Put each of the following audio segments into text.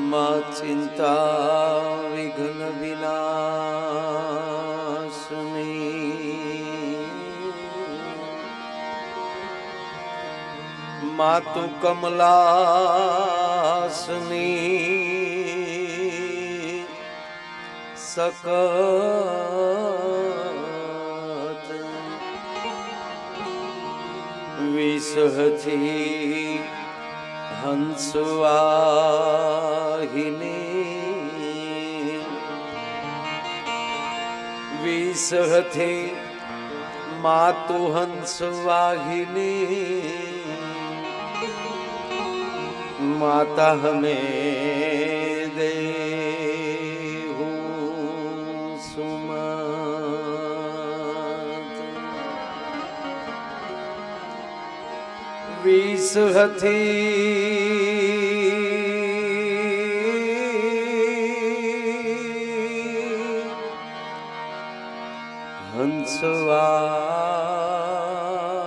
માં ચિંતા વિઘ્ન વિનાશની માતુ કમલાસની સકત વિષહથી હંસવાહિની વિષહથી માતુ હંસવાહિની માતા હમે દેહુ સુમત વિષહથી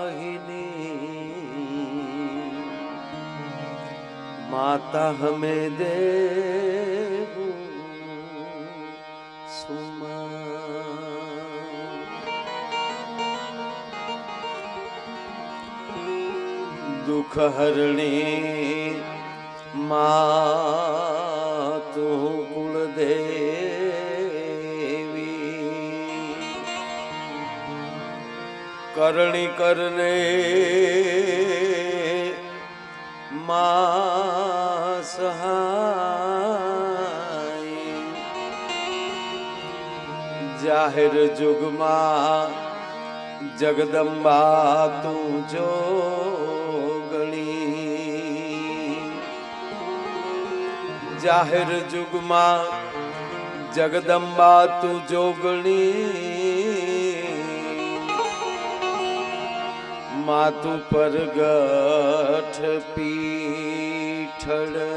હંસવાહિની માતા હમે દેહુ સુમત દુઃખ હરણી માતુ કુળદેવી કરણી કરને મા સહાય જાહેર જુગમાં જગદંબા તું જોગણી જાહેર જુગમાં જગદંબા તું જોગણી માતુ પરગઠ પીઠળા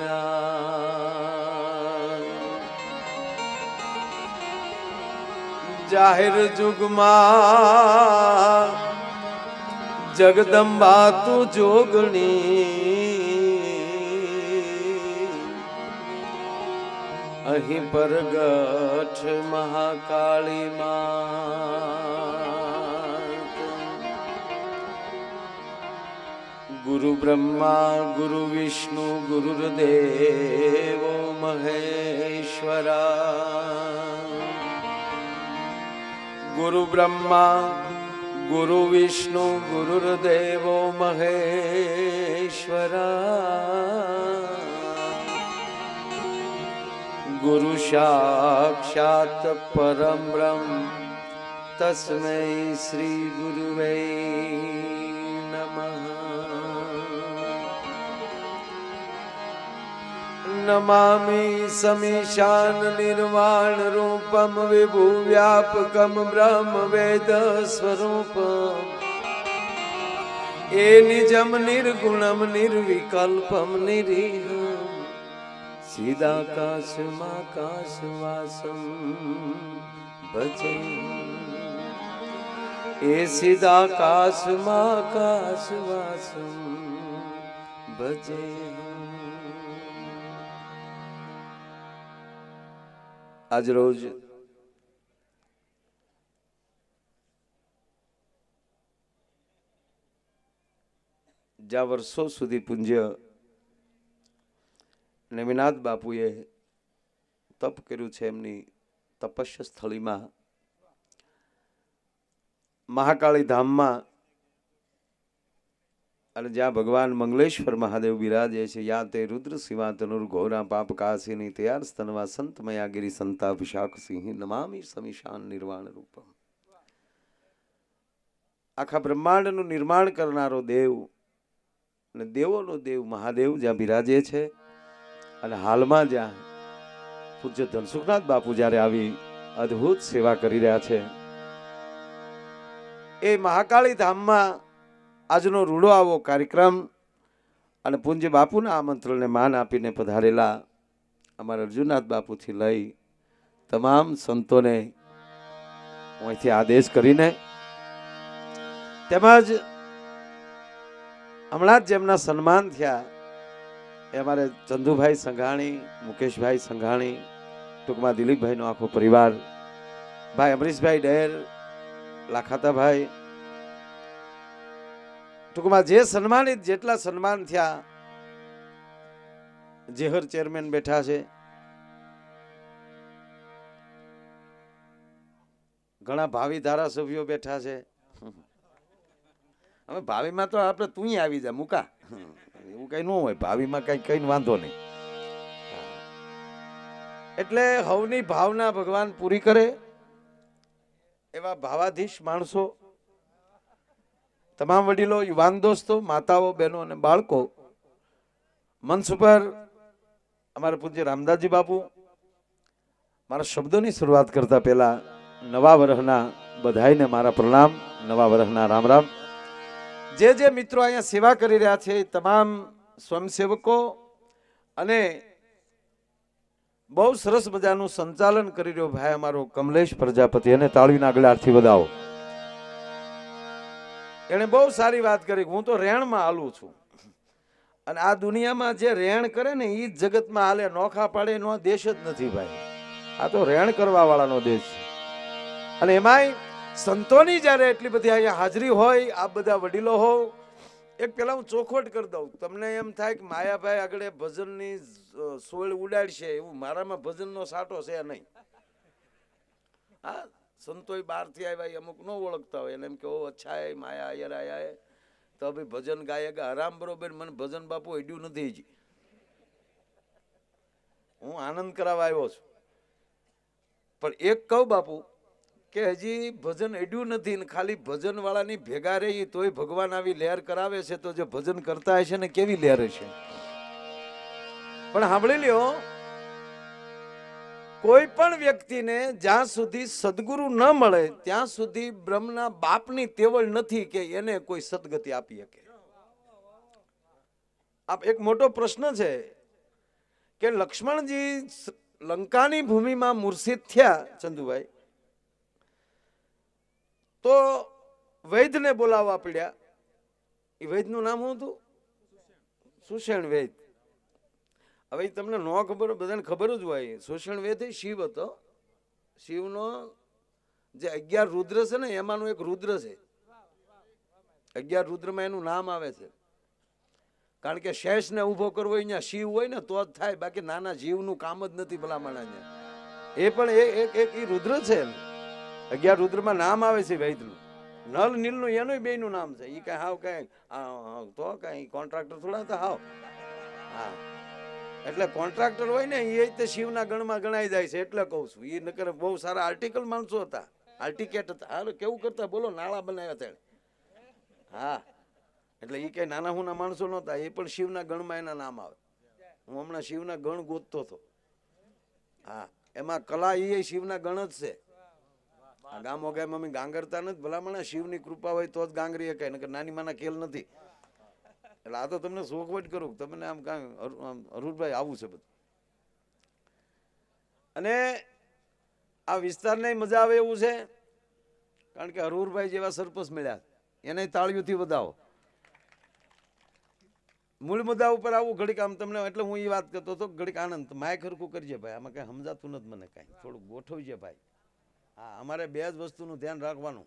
જાહેર જુગમાં જગદંબા તું જોગણી અહીં પરગઠ મહાકાળી માં ગુરુ બ્રહ્મા ગુરુ વિષ્ણુ ગુરુર્દેવો મહેશ્વરા ગુરુ બ્રહ્મા ગુરુ વિષ્ણુ ગુરુર્દેવો મહેશ્વરા ગુરુ સાક્ષાત પરમ બ્રહ્મ તસ્મૈ શ્રી ગુરુવે નમઃ નમામિ સમીશાન નિર્વાણ રૂપમ વિભુ વ્યાપકમ બ્રહ્મ વેદ સ્વરૂપમ એ નિજમ નિર્ગુણમ નિર્વિકલ્પમ નિરીહમ સિદાકાશમાકાશવાસમ ભજે એ સિદાકાશમાકાશવાસમ ભજે આજ રોજ જ્યાં વર્ષો સુધી પૂજ્ય નેમિનાથ બાપુએ તપ કર્યું છે એમની તપસ્યા સ્થળીમાં મહાકાળી ધામમાં અને જ્યાં ભગવાન મંગલેશ્વર મહાદેવ બિરાજે છે યા તે રુદ્ર સિંહ તનુર ઘોરા પાપ કાશીની તૈયાર સ્તનવા સંત મયાગીરી સંતા વિશાખ સિંહ નમામી સમીશાન નિર્વાણ રૂપમ. આખા બ્રહ્માંડનું નિર્માણ કરનારો દેવ અને દેવોનો દેવ મહાદેવ જ્યાં બિરાજે છે અને હાલમાં જ્યાં પૂજ્ય ધનસુખનાથ બાપુ જ્યારે આવી અદ્ભુત સેવા કરી રહ્યા છે એ મહાકાળી ધામમાં આજનો રૂડો આવો કાર્યક્રમ અને પૂજ્ય બાપુના આમંત્રણને માન આપીને પધારેલા અમારા અર્જુનનાથ બાપુથી લઈ તમામ સંતોને હું અહીંથી આદેશ કરીને તેમજ હમણાં જ જેમના સન્માન થયા એ અમારે ચંદુભાઈ સંઘાણી, મુકેશભાઈ સંઘાણી, ટૂંકમાં દિલીપભાઈનો આખો પરિવાર, ભાઈ અમરીશભાઈ ડેર, લાખાતાભાઈ, ટૂંકમાં જે સન્માનિત જેટલા સન્માન થયા, જેહર ચેરમેન બેઠા છે, ઘણા ભાવિ ધારાસભ્યો બેઠા છે. હવે ભાવિમાં તો આપણે તું આવી જા મુકા, એવું કઈ ન હોય, ભાવિમાં કઈ વાંધો નહીં. એટલે હવની ભાવના ભગવાન પૂરી કરે એવા ભાવાધીશ માણસો, તમામ વડીલો, યુવાન દોસ્તો, માતાઓ, બહેનો અને બાળકો, મંચ ઉપર અમારા પૂજ્ય રામદાસજી બાપુ, મારા શબ્દોની શરૂઆત કરતા પહેલા નવા વર્ષના બધાઈને મારા પ્રણામ, નવા વર્ષના રામ રામ. જે મિત્રો અહીંયા સેવા કરી રહ્યા છે તમામ સ્વયંસેવકો અને બહુ સરસ મજાનું સંચાલન કરી રહ્યો ભાઈ અમારો કમલેશ પ્રજાપતિ, એને તાળીના આગળથી વધાવો. એને બહુ સારી વાત કરી. હું તો રેણમાં હાલું છું અને આ દુનિયામાં જે રેણ કરે ને એ જગતમાં હાલે, નોખા પાડે એનો દેશ જ નથી ભાઈ. આ તો રેણ કરવા વાળાનો દેશ છે. અને એમાંય સંતોની જ્યારે એટલી બધી અહીંયા હાજરી હોય, આ બધા વડીલો હો. એક પેલા હું ચોખવટ કરી દઉં, તમને એમ થાય કે માયાભાઈ આગળ ભજનની સોળ ઉડાડશે, એવું મારામાં ભજનનો સાટો છે નહીં. હા, સંતોય બહારથી આવ્યા અમુક ન ઓળખતા હોય, એને એમ કે ઓ અચ્છા હે માયા અયર આયા હે તો ભાઈ ભજન ગાયેગા આરામ બરોબર. મને ભજન બાપુ અડ્યું નથી હજી, હું આનંદ કરાવવા આવ્યો છું. પણ એક કહું બાપુ કે હજી ભજન અડ્યું નથી ને ખાલી ભજન વાળાની ભેગા રહી તોય ભગવાન આવી લહેર કરાવે છે, તો જે ભજન કરતા હશે ને કેવી લહેર હશે. પણ સાંભળી લ્યો, કોઈ પણ વ્યક્તિને જ્યાં સુધી સદગુરુ ન મળે ત્યાં સુધી બ્રહ્મના બાપની તેવડ નથી કે એને કોઈ સદગતિ આપી શકે. એક મોટો પ્રશ્ન છે કે લક્ષ્મણજી લંકાની ભૂમિમાં મૂર્છિત થયા ચંદુભાઈ, તો વૈદને બોલાવવા પડ્યા. એ વૈદનું નામ શું હતું? સુષેણ વૈદ. હવે તમને ન ખબર, બધાને ખબર જ હોય. સુષેણ વૈદ એ શિવ હતો. શિવનો જે 11 રુદ્ર છે ને એમાંનું એક રુદ્ર છે. 11 રુદ્રમાં એનું નામ આવે છે. કારણ કે શેષને ઉભો કરવો અહીંયા શિવ હોય ને તો જ થાય, બાકી નાના જીવનું કામ જ નથી ભલામણ. એ પણ એક રુદ્ર છે. 11 રુદ્રમાં નામ આવે છે વૈદનું. નલ નીલનું એનું બેયનું નામ છે. એ કઈ હાવ કઈ તો કઈ કોન્ટ્રાક્ટર થોડા હતા હાવ. હા, એટલે કોન્ટ્રાક્ટર હોય ને એ રીતે શિવના ગણમાં ગણાઈ જાય છે. એટલે કહું છું, એ નકર બહુ સારા આર્ટિકલ માણસો હતા, આર્ટિકેટ હતા. હાલ કેવું કરતા બોલો, નાળા બનાવ્યા હતા. હા, એટલે એ કઈ નાના હુના માણસો નહોતા. એ પણ શિવના ગણમાં એના નામ આવે. હું હમણાં શિવના ગણ ગોતતો હતો. હા, એમાં કલા એ શિવના ગણ જ છે. ગામો ગામ અમે ગાંગરતા નથી ભલામણ. શિવની કૃપા હોય તો જ ગાંગરી શકાય, નકર નાની માના ખેલ નથી. એટલે આ તો તમને શોખવટ કરું, તમને આમ કાંઈ અરુણભાઈ આવું છે બધું. અને આ વિસ્તારને મજા આવે એવું છે, કારણ કે અરુરભાઈ જેવા સરપંચ મળ્યા, એને તાળીઓથી વધાવો. મૂળ મુદ્દા ઉપર આવું ઘડીક આમ તમને, એટલે હું એ વાત કરતો હતો ઘડીક આનંદ. માય ખરખું કરજે ભાઈ, આમાં કઈ સમજાતું નથી મને, કાંઈ થોડુંક ગોઠવજે ભાઈ. હા, અમારે બે જ વસ્તુનું ધ્યાન રાખવાનું.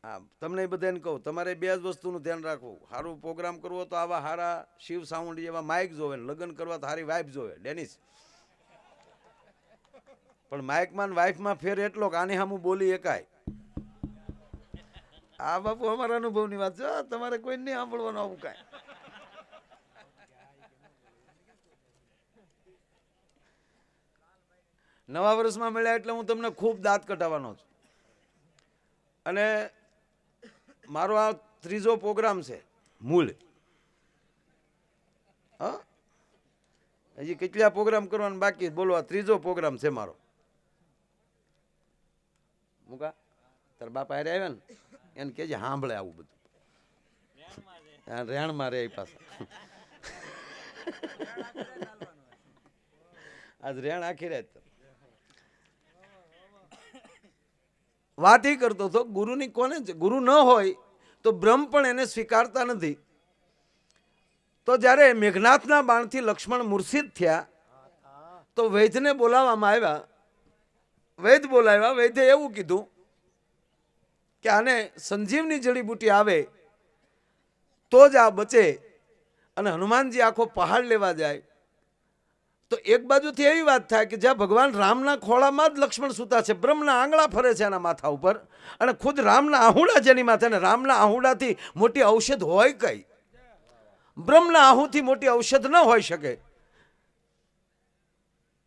હા, તમને બધાને કહું, તમારે બે જ વસ્તુનું ધ્યાન રાખવું. સારું પ્રોગ્રામ કરવો તો આવા સારા શિવ સાઉન્ડ જેવા માઇક જોવે, લગ્ન કરવા તો સારી વાઇફ જોવે. ડેનિસ પણ માઇકમાં વાઇફમાં ફેર એટલો કે આને સામું બોલી એકાય. આ બાપુ અમારા અનુભવની વાત છે, તમારે કોઈ નહીં સાંભળવાનું આવું કાંઈ. નવા વર્ષમાં મળ્યા એટલે હું તમને ખૂબ દાંત કઢાવવાનો છું. અને મારો આ ત્રીજો પ્રોગ્રામ છે મૂળ. હા, હજી કેટલા પ્રોગ્રામ કરવાના બાકી, બોલો આ ત્રીજો પ્રોગ્રામ છે મારો. મુકા તાર બાપા હારે આવ્યા ને એને કહેજે સાંભળે આવું બધું. રેણમાં રે પાછા આજ રેણ આખી રાત વાત એ કરતો હતો. ગુરુની કોને ગુરુ ન હોય તો બ્રહ્મ પણ એને સ્વીકારતા નથી. તો જ્યારે મેઘનાથના બાણથી લક્ષ્મણ મૂર્છિત થયા તો વૈદ્યને બોલાવવામાં આવ્યા. વૈદ્ય બોલાવ્યા. વૈદ્ય એવું કીધું કે આને સંજીવની જડીબુટી આવે તો જ આ બચે. અને હનુમાનજી આખો પહાડ લેવા જાય તો એક બાજુથી એવી વાત થાય કે જ્યાં ભગવાન રામના ખોળામાં જ લક્ષ્મણ સૂતા છે, બ્રહ્મના આંગળા ફરે છે એના માથા ઉપર, અને ખુદ રામના આહુડા જેની માથે, ને રામના આહુડાથી મોટી ઔષધ હોય કઈ? બ્રહ્મના આહુથી મોટી ઔષધ ન હોઈ શકે.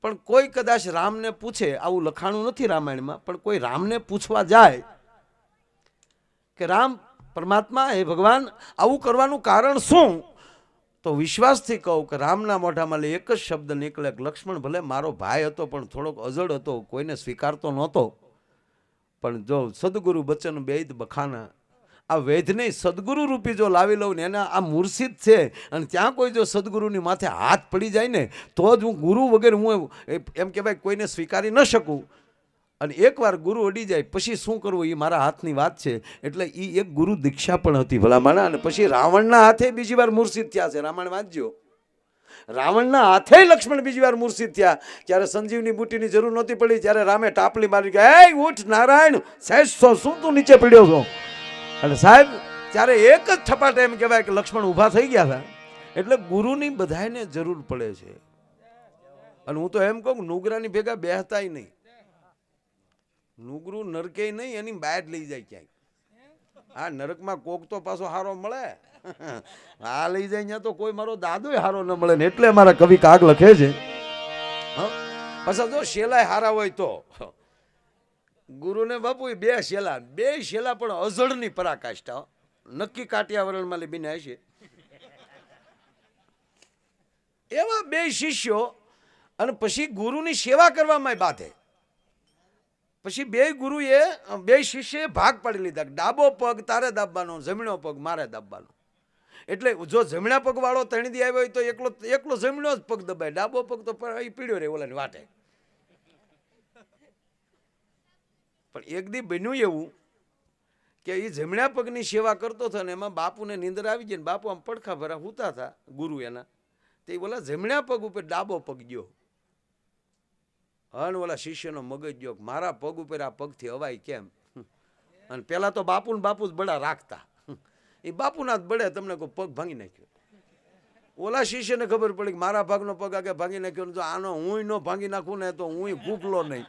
પણ કોઈ કદાચ રામને પૂછે, આવું લખાણું નથી રામાયણમાં, પણ કોઈ રામને પૂછવા જાય કે રામ પરમાત્મા, હે ભગવાન, આવું કરવાનું કારણ શું? તો વિશ્વાસથી કહું કે રામના મોઢામાં એક જ શબ્દ નીકળે કે લક્ષ્મણ ભલે મારો ભાઈ હતો પણ થોડોક અજડ હતો, કોઈને સ્વીકારતો નહોતો, પણ જો સદગુરુ બચન બેદ બખાના, આ વેદને સદગુરુ રૂપી જો લાવી લઉં ને, એના આ મૂર્છિત છે અને ત્યાં કોઈ જો સદગુરુની માથે હાથ પડી જાય ને તો જ હું ગુરુ વગેરે હું એમ કે ભાઈ કોઈને સ્વીકારી ન શકું. અને એકવાર ગુરુ અડી જાય પછી શું કરવું એ મારા હાથની વાત છે. એટલે એ એક ગુરુ દીક્ષા પણ હતી ભલામણા. અને પછી રાવણના હાથે બીજી વાર મૂર્છિત થયા છે. રામાયણ વાંચજો. રાવણના હાથે લક્ષ્મણ બીજી વાર મૂર્છિત થયા. ત્યારે સંજીવની બુટીની જરૂર નહોતી પડી, ત્યારે રામે ટાપલી મારી કે એ ઉઠ નારાયણ, સહેજ શું તું નીચે પડ્યો છો? અને સાહેબ ત્યારે એક જ થપાટે એમ કહેવાય કે લક્ષ્મણ ઊભા થઈ ગયા હતા. એટલે ગુરુની બધાને જરૂર પડે છે. અને હું તો એમ કહું નુગરાની ભેગા બેહતાય નહીં. નુગરું નરકે નહીં, એની બહાર લઈ જાય ક્યાંય. આ નરકમાં કોક તો પાછો હારો મળે, આ લઈ જાય ત્યાં તો કોઈ મારો દાદો હારો ન મળે ને. એટલે મારા કવિ કાગ લખે છે, પાછા જો શેલાય હારા હોય તો ગુરુને બાપુ બે શેલા પણ અઝળની પરાકાષ્ઠા, નક્કી કાટિયાવરણમાં લીબીને હશે એવા બે શિષ્યો. અને પછી ગુરુની સેવા કરવામાં બાધે. પછી બે શિષ્યએ ભાગ પાડી લીધા. ડાબો પગ તારે દાબવાનો, જમણો પગ મારે દાબવાનો. એટલે જો જમણા પગ વાળો ત્રણ દી આવ્યો હોય તો એકલો જમણો જ પગ દબાય, ડાબો પગ તો પીડ્યો રહે ઓલાની વાટે. પણ એક દી બન્યું એવું કે એ જમણા પગની સેવા કરતો હતો ને એમાં બાપુને નીંદર આવી ગઈ ને બાપુ આમ પડખા ભરા હુતા હતા ગુરુ એના. તે બોલા જમણા પગ ઉપર ડાબો પગ ગયો. હન ઓલા શિષ્યનો મગજ ગયો, મારા પગ ઉપર આ પગથી હવાય કેમ? અને પેલા તો બાપુ જ બડા રાખતા, એ બાપુના જ બળે તમને કોઈ પગ ભાંગી નાખ્યો. ઓલા શિષ્યને ખબર પડી કે મારા ભાગનો પગ આગળ ભાંગી નાખ્યો, જો આનો હું ન ભાંગી નાખું ને તો હું ભૂખલો નહીં.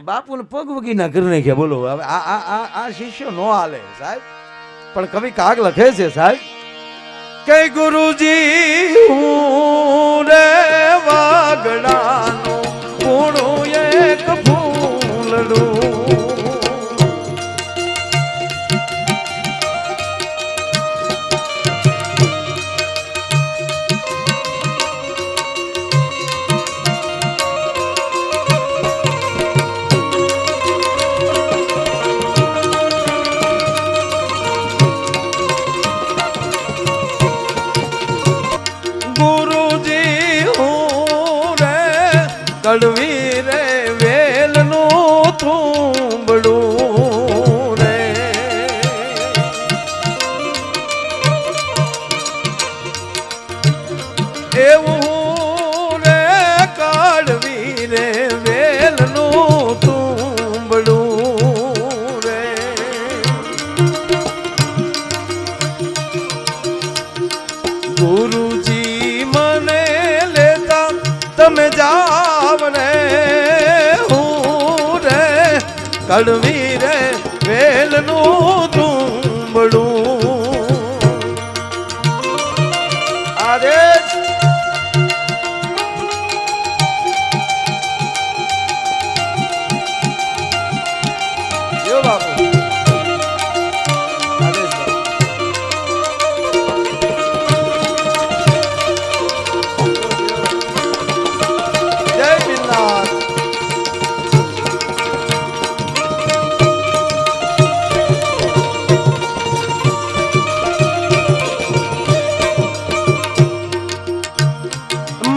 બાપુને પગ વગી ના કરી નાખ્યા. બોલો હવે આ શિષ્યો નો હાલે સાહેબ. પણ કવિ કાગ લખે છે સાહેબ કે ગુરુજી હું રે વાગડાનો પૂણું એક ફૂલડું, કડવી રે વેલનું થૂંબડું રે, એવું રે કડવી રે વેલનું થૂંબડું રે. ગુરુજી મને લેતા તમે જાવ રે, હું રે કડવી રે વેલનું તુંબડું આદેશ જો બાપુ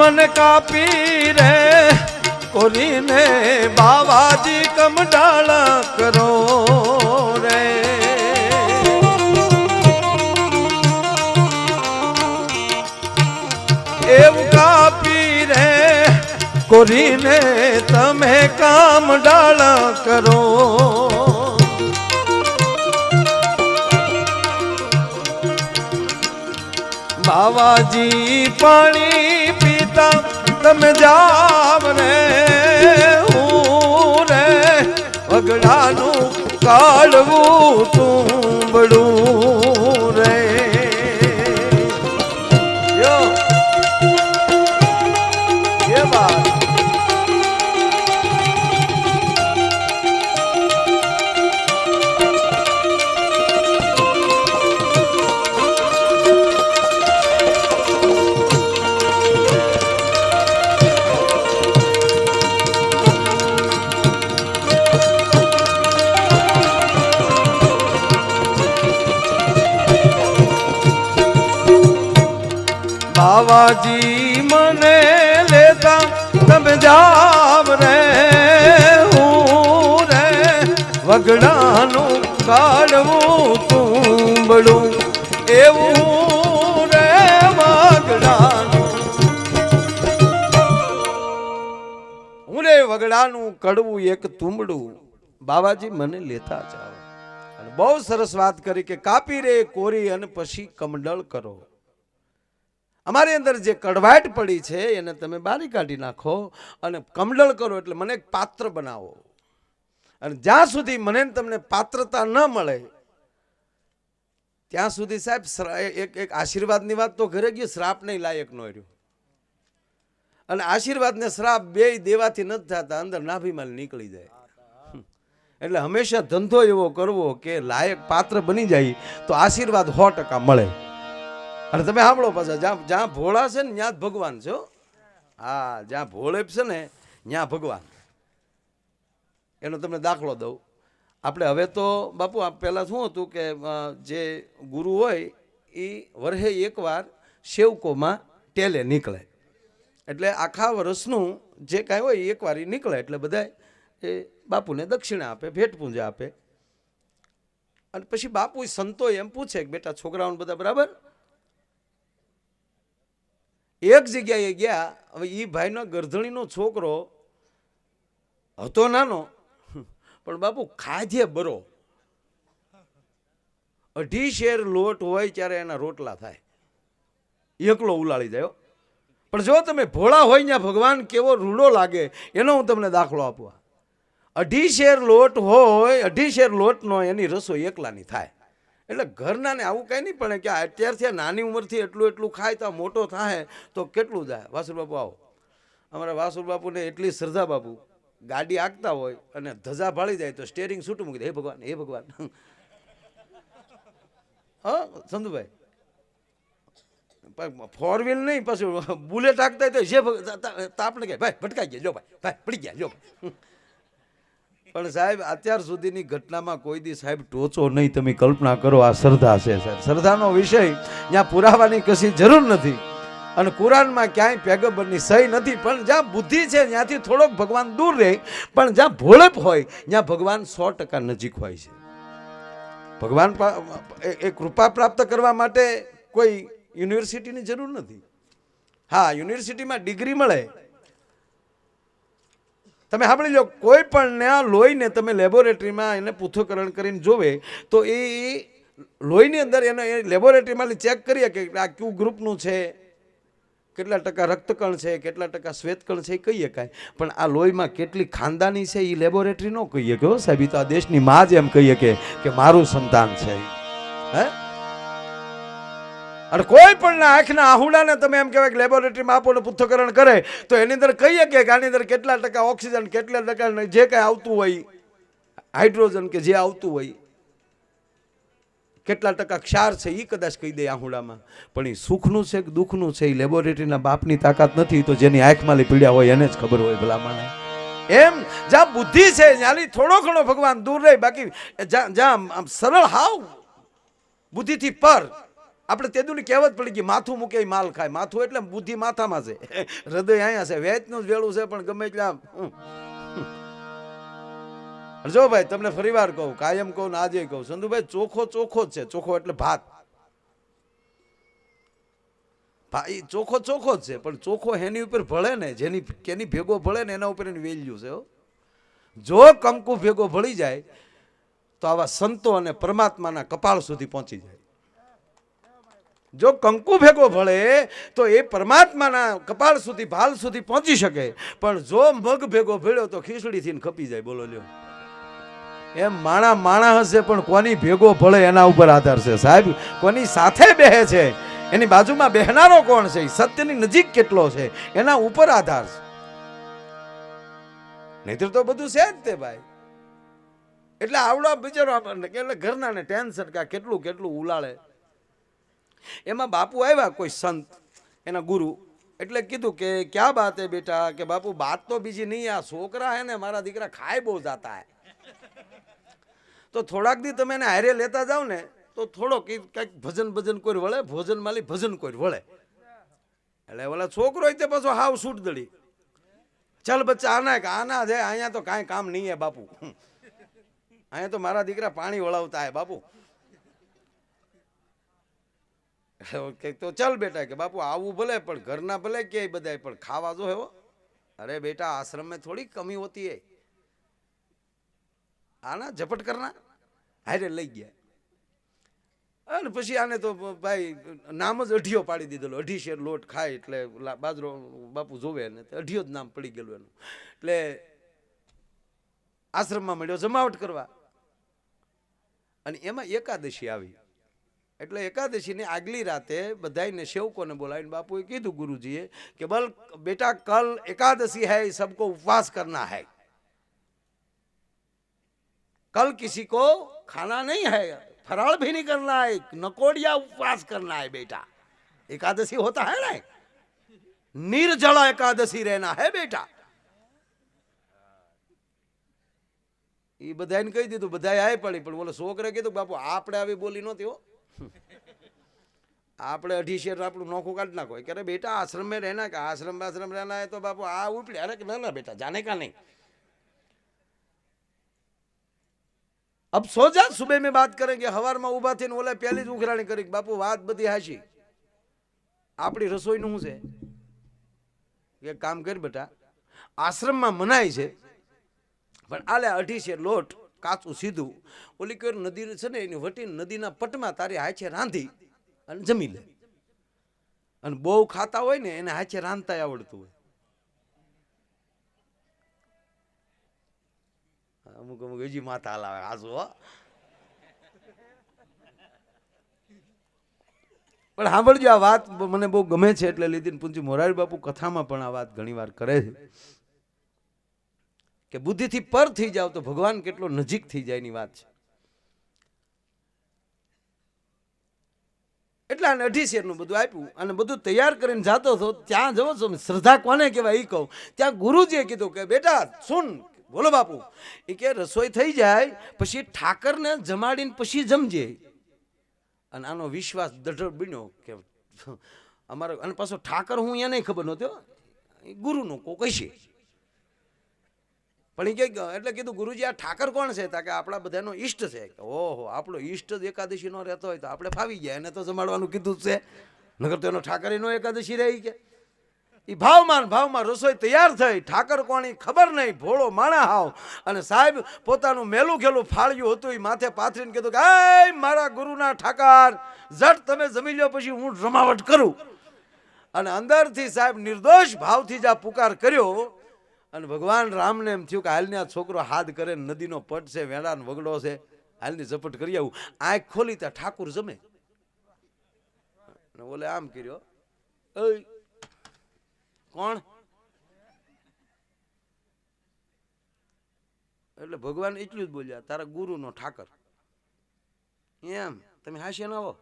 મન કાપી રે કોરીને બાવાજી કમડાળા કરો રે એવું કાપી રે કોરીને તમે કામડાળા કરો બાવાજી પાણી પીતા તમે જાવ રે હું રે વગડાનું કાઢવું તુંબડું રે યો એ વાત બાવાજી મને લેતા તમે જાવ રે હું રે વગડાનું કાઢવું તુંબડું એવું રે વગડાનું હું રે વગડાનું કડવું એક તુંબડું બાવાજી મને લેતા જાવ. અને બહુ સરસ વાત કરી કે કાપી રે કોરી અને પછી કમંડળ કરો. અમારી અંદર જે કડવાટ પડી છે એને તમે બારી કાઢી નાખો અને કમંડળ કરો એટલે મને એક પાત્ર બનાવો. અને જ્યાં સુધી મને તમને પાત્રતા ન મળે ત્યાં સુધી સાહેબ એક આશીર્વાદની વાત તો ઘરે ગઈ, શ્રાપ નહીં લાયક નો રહ્યો. અને આશીર્વાદ ને શ્રાપ બે દેવાથી નથી થતા, અંદર નાભીમાં નીકળી જાય. એટલે હંમેશા ધંધો એવો કરવો કે લાયક પાત્ર બની જાય તો આશીર્વાદ 100% મળે. અને તમે સાંભળો પાછા જ્યાં ભોળા છે ને ત્યાં જ ભગવાન છે. હા, જ્યાં ભોળે છે ને ત્યાં ભગવાન. એનો તમને દાખલો દઉં. આપણે હવે તો બાપુ પહેલાં શું હતું કે જે ગુરુ હોય એ વર્ષે એકવાર સેવકોમાં ટેલે નીકળે. એટલે આખા વર્ષનું જે કાંઈ હોય એકવાર એ નીકળે. એટલે બધા એ બાપુને દક્ષિણા આપે, ભેટ પૂંજા આપે. અને પછી બાપુ સંતો એમ પૂછે કે બેટા છોકરાઓને બધા બરાબર? એક જગ્યાએ ગયા. હવે એ ભાઈનો ગરધણીનો છોકરો હતો નાનો, પણ બાપુ ખાધે બરો. 2.5 શેર લોટ હોય ત્યારે એના રોટલા થાય, એકલો ઉલાળી જાય. પણ જો તમે ભોળા હોય ત્યાં ભગવાન કેવો રૂડો લાગે એનો હું તમને દાખલો આપવા. 2.5 શેર લોટ હોય, 2.5 શેર લોટનો એની રસોઈ એકલાની થાય. એટલે ઘરના ને આવું કંઈ નહીં પણ કે અત્યારથી નાની ઉંમરથી એટલું ખાય તો મોટો થાય તો કેટલું જાય. વાસુર બાપુ આવો. અમારા વાસુર બાપુને એટલી શ્રદ્ધા બાપુ, ગાડી આંકતા હોય અને ધજા ભાળી જાય તો સ્ટેરિંગ છૂટું મૂકી દે, હે ભગવાન હે ભગવાન. હા સંધુભાઈ, 4 વ્હીલ નહીં પાછું બુલેટ આંકતા હોય તો જે આપણે કહે ભાઈ ભટકાઈ ગયા, જો ભાઈ પડી ગયા, જો ભાઈ. પણ સાહેબ અત્યાર સુધીની ઘટનામાં કોઈ દી સાહેબ ટોચો નહીં. તમે કલ્પના કરો, આ શ્રદ્ધા છે સાહેબ. શ્રદ્ધાનો વિષય ત્યાં પુરાવાની કશી જરૂર નથી. અને કુરાનમાં ક્યાંય પેગમ્બરની સહી નથી. પણ જ્યાં બુદ્ધિ છે ત્યાંથી થોડોક ભગવાન દૂર રહે, પણ જ્યાં ભોળપ હોય ત્યાં ભગવાન 100% નજીક હોય છે. ભગવાન એ કૃપા પ્રાપ્ત કરવા માટે કોઈ યુનિવર્સિટીની જરૂર નથી. હા, યુનિવર્સિટીમાં ડિગ્રી મળે. તમે સાંભળી લો, કોઈ પણ લોહીને તમે લેબોરેટરીમાં એને પૃથ્થકરણ કરીને જોવે તો એ લોહીની અંદર એને લેબોરેટરીમાં ચેક કરીએ કે આ કયું ગ્રુપનું છે, કેટલા ટકા રક્તકણ છે, કેટલા ટકા શ્વેતકણ છે એ કહીએ કાંઈ, પણ આ લોહીમાં કેટલી ખાનદાની છે એ લેબોરેટરી ન કહીએ કે સાહેબ, એ તો આ દેશની માં જ એમ કહીએ કે મારું સંતાન છે. હે અને કોઈ પણ આંખના આહુડાને તમે એમ કહેવાય કે લેબોરેટરીમાં આપો ને પૃથ્થકરણ કરે તો એની અંદર કહીએ કે આની અંદર કેટલા ટકા ઓક્સિજન, કેટલા ટકા જે કાંઈ આવતું હોય, હાઇડ્રોજન કે જે આવતું હોય, કેટલા ટકા ક્ષાર છે એ કદાચ કહી દે આહુડામાં, પણ એ સુખનું છે કે દુઃખનું છે એ લેબોરેટરીના બાપની તાકાત નથી. તો જેની આંખમાં પીડ્યા હોય એને જ ખબર હોય ભલામણ. એમ જ્યાં બુદ્ધિ છે ત્યાંથી થોડો ઘણો ભગવાન દૂર રહે, બાકી જ્યાં સરળ હાવ બુદ્ધિથી પર. આપણે તેદુની કહેવત પડી ગઈ, માથું મૂકે માલ ખાય. માથું એટલે બુદ્ધિ માથામાં છે, હૃદય અહીંયા છે, વેચનું જ વેળું છે, પણ ગમે એટલે જો ભાઈ તમને ફરી વાર કહું, કાયમ કહું ને આજે કહું, સંધુભાઈ ચોખ્ખો ચોખ્ખો જ છે. ચોખ્ખો એટલે ભાત, ચોખ્ખો ચોખ્ખો જ છે, પણ ચોખ્ખો એની ઉપર ભળે ને, કેની ભેગો ભળે ને એના ઉપર એની વેલ્યુ છે. જો કંકુ ભેગો ભળી જાય તો આવા સંતો અને પરમાત્માના કપાળ સુધી પહોંચી જાય. જો કંકુ ભેગો ભળે તો એ પરમાત્માના કપાળ સુધી, ભાલ સુધી પહોંચી શકે, પણ જો મગ ભેગો ભળ્યો તો ખીચડીથી ખપી જાય. બોલો લ્યો, એમ માણા હશે પણ કોની ભેગો ભળે એના ઉપર આધાર છે સાહેબ. કોની સાથે બેહે છે, એની બાજુમાં બેહનારો કોણ છે, સત્યની નજીક કેટલો છે, એના ઉપર આધાર છે. નહીતર તો બધું છે જ તે ભાઈ. એટલે આવડો બિચારો એટલે ઘરના ને ટેન્શન કે કેટલું કેટલું ઉલાળે. એમાં બાપુ આવ્યા, કોઈ સંત એના ગુરુ, એટલે કીધું કે ક્યાં બાત હે બેટા, કે બાપુ બાત તો બીજી નહીં, આ છોકરા હે ને મારા દીકરા ખાય બહુ જાતા હે, તો થોડાક દી તમે એને હારે લેતા જાવ ને તો થોડો કંઈક ભજન કોઈ વળે, ભોજન માલી ભજન કોઈ વળે. એટલે ઓલા છોકરો તે પાછો હાવ છૂટ દડી, ચાલ બચ્ચા આના છે, અહીંયા તો કાંઈ કામ નહીં હે બાપુ, અહીંયા તો મારા દીકરા પાણી વળાવતા હે બાપુ. તો ચાલ બેટા કે બાપુ આવું ભલે, પણ ઘરના ભલે કે બધા, પણ ખાવા જો હેવો. અરે બેટા આશ્રમ में थोड़ी कमी होती है, આના ઝપટ કરના હારે લઈ ગયા. અને પછી આને તો ભાઈ નામ જ અઢિયો પાડી દીધેલો. 2.5 શેર લોટ ખાય એટલે બાજરો બાપુ જોવે ને, અઢિયો જ નામ પડી ગયેલું એનું. એટલે આશ્રમમાં મળ્યો જમાવટ કરવા, અને એમાં એકાદશી આવી. એટલે એકાદશીની આગલી રાતે બધાને સેવકોને બોલાવીને બાપુએ કીધું ગુરુજીએ કે બલ બેટા કલ એકાદશી है, सबको उपवास करना है, कल किसी को खाना नहीं है, फराळ भी नहीं करना है, नकोड़िया उपवास करना है बेटा. एकादशी होता है ना, निर्जला एकादशी रहना है बेटा. એ બધાને કહી દીધું, બધા આય પડી, પણ બોલો છોકરે કીધું બાપુ આપણે આવી બોલી નહોતી હો, આપણે 2.5 શેર આપણું નોખું કાઢ નાખો. કે બેટા आश्रम में रहना, का आश्रम रहना है तो बापू आ उपड़े. अरे ना ना बेटा जाने का नहीं, अब सो जा, सुबह में बात करेंगे. हवाરમાં ઊભા થઈને ઓલા પહેલી જ ઉઘરાણી કરી, બાપુ વાત બધી હાશી, આપણી રસોઈનું શું છે, એક કામ કરી બેટા, આશ્રમમાં મનાય છે, પણ આલે 2.5 શેર લોટ કાચું સીધું ઓલી કોઈ નદી છે ને એની વટીને નદીના પટમાં તારી હાચે રાંધી અને જમી લે. અને બહુ ખાતા હોય ને એને હાચે રાંધતા આવડતું હોય. અમુક હજી માથા હલાવે હાજુ. પણ સાંભળજો, આ વાત મને બહુ ગમે છે એટલે લીધી. પૂંજી મોરારી બાપુ કથામાં પણ આ વાત ઘણી વાર કરે છે કે બુદ્ધિથી પર થઈ જાવ તો ભગવાન કેટલો નજીક થઈ જાય ની વાત છે. એટલે આને 2.5 શેરનું બધું આપ્યું અને બધું તૈયાર કરીને જાતો હતો. ત્યાં જવો છો શ્રદ્ધા કોને કહેવાય એ કહું. ત્યાં ગુરુજીએ કીધું કે બેટા સુન, બોલો બાપુ, એ કે રસોઈ થઈ જાય પછી ઠાકરને જમાડીને પછી જમજે. અને આનો વિશ્વાસ દઢ બન્યો કે અમારો, અને પાછો ઠાકર હું એને ખબર નહોતી, ગુરુનો કોઈ કહીશે. પણ એ કે એટલે કીધું ગુરુજી આ ઠાકર કોણ છે? કે આપણા બધાનો ઈષ્ટ છે. ઓહો, આપણો ઈષ્ટ જ એકાદશી નો રહેતો હોય તો આપણે ફાવી ગયા, એને તો જમાડવાનું કીધું જ છે, નગર તો એનો ઠાકર નો એકાદશી રહી કે. એ ભાવમાં રસોઈ તૈયાર થઈ. ઠાકર કોણી ખબર નહીં, ભોળો માણા હાવ. અને સાહેબ પોતાનું મેલું ખેલું ફાળ્યું હતું એ માથે પાથરીને કીધું કે એ મારા ગુરુના ઠાકર, જટ તમે જમી લ્યો પછી હું રમાવટ કરું. અને અંદરથી સાહેબ નિર્દોષ ભાવથી જ આ પુકાર કર્યો. અને ભગવાન રામને એમ થયું કે હાલને આ છોકરો હાથ કરે, નદીનો પટ છે, વેડાનો વગડો છે, હાલની ઝપટ કરી આવું. આંખ ખોલી ત્યાં ઠાકુર જમે. ઓલે આમ કર્યો, કોણ? એટલે ભગવાન એટલું જ બોલ્યા, તારા ગુરુનો ઠાકર. એમ તમે હાસ્ય ના આવો.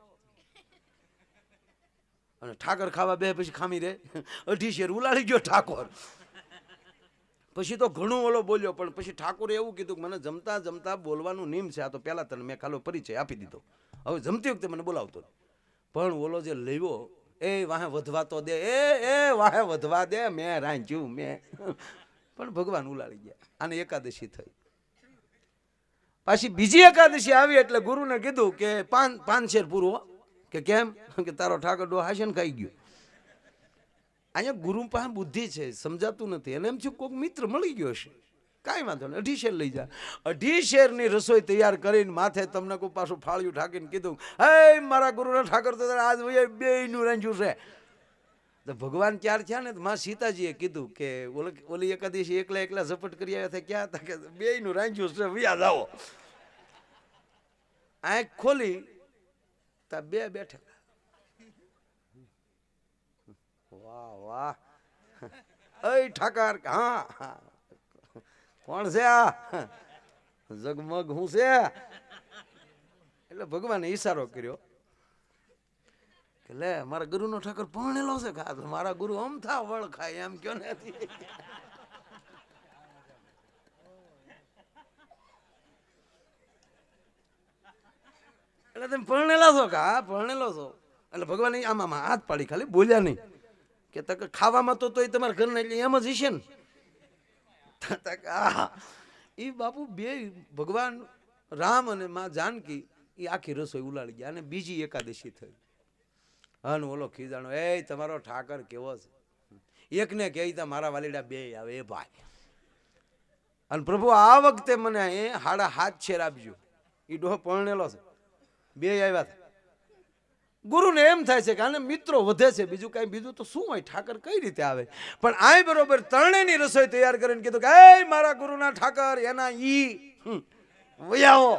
અને ઠાકર ખાવા બે પછી ખામી રે, 2.5 શેર ઉલાડી ગયો ઠાકોર. પછી તો ઘણું ઓલો બોલ્યો, પણ પછી ઠાકોરે એવું કીધું કે મને જમતા જમતા બોલવાનું નિયમ છે. આ તો પેલા તને મેં ખાલો પરિચય આપી દીધો, હવે જમતી વખતે મને બોલાવતો. પણ ઓલો જે લેવો, એ વાહે વધવા તો દે, એ વાહે વધવા દે, મેં રાંચ્યું મેં. પણ ભગવાન ઉલાડી ગયા. આને એકાદશી થઈ. પાછી બીજી એકાદશી આવી એટલે ગુરુને કીધું કે 5 શેર પૂરો. કે કેમ? કે તારો ઠાકર ડો હાશન ખાઈ ગયો. અહીંયા ગુરુ પાસે બુદ્ધિ છે, સમજાતું નથી. એને એમ થયું કોઈક મિત્ર મળી ગયો છે, કાંઈ વાંધો નહીં, 2.5 શેર લઈ જા. 2.5 શેરની રસોઈ તૈયાર કરીને માથે તમને કોઈ પાછું ફાળ્યું ઠાકીને કીધું, હે મારા ગુરુના ઠાકર તો આજ બેયનું રાંધ્યું છે. તો ભગવાન ક્યાર થયા ને, માં સીતાજીએ કીધું કે ઓલી એકાદશી એકલા એકલા ઝપટ કરી આવ્યા હતા, ક્યાં હતા કે બેયનું રાંધ્યું છે, વ્યા જાઓ. આંખ ખોલી તા બે બેઠા. વાહ વાહ, એ ઠાકર, હા કોણ છે આ? જગમગ હું છે? એટલે ભગવાને ઈશારો કર્યો કે લે મારા ગુરુનો ઠાકર પરણેલો છે. મારા ગુરુ અમથા વળ ખાય એમ કયો નથી. એટલે તમે પરણેલા છો? હા પરણેલો છો. એટલે ભગવાન આમાં હાથ પાડી, ખાલી બોલ્યા નહીં. કે તક ખાવામાં તો એ તમારા ઘરના એટલે એમ જ હશે ને. એ બાપુ બે ભગવાન રામ અને માં જાનકી એ આખી રસોઈ ઉલાડી ગયા. અને બીજી એકાદશી થઈ. અને ઓલો ખીજાણો, એ તમારો ઠાકર કેવો છે? એકને કહે મારા વાલીડા બે આવે એ ભાઈ. અને પ્રભુ આ વખતે મને એ 7.5 શેર આપજો. એ ડોહો પરણેલો છે, બે આવ્યા હતા. ગુરુને એમ થાય છે કે આને મિત્રો વધે છે, બીજું કઈ બીજું તો શું હોય, ઠાકર કઈ રીતે આવે. પણ આ બરોબર ત્રણેયની રસોઈ તૈયાર કરીને કીધું કે એ મારા ગુરુના ઠાકર એના ઈ વયાવો.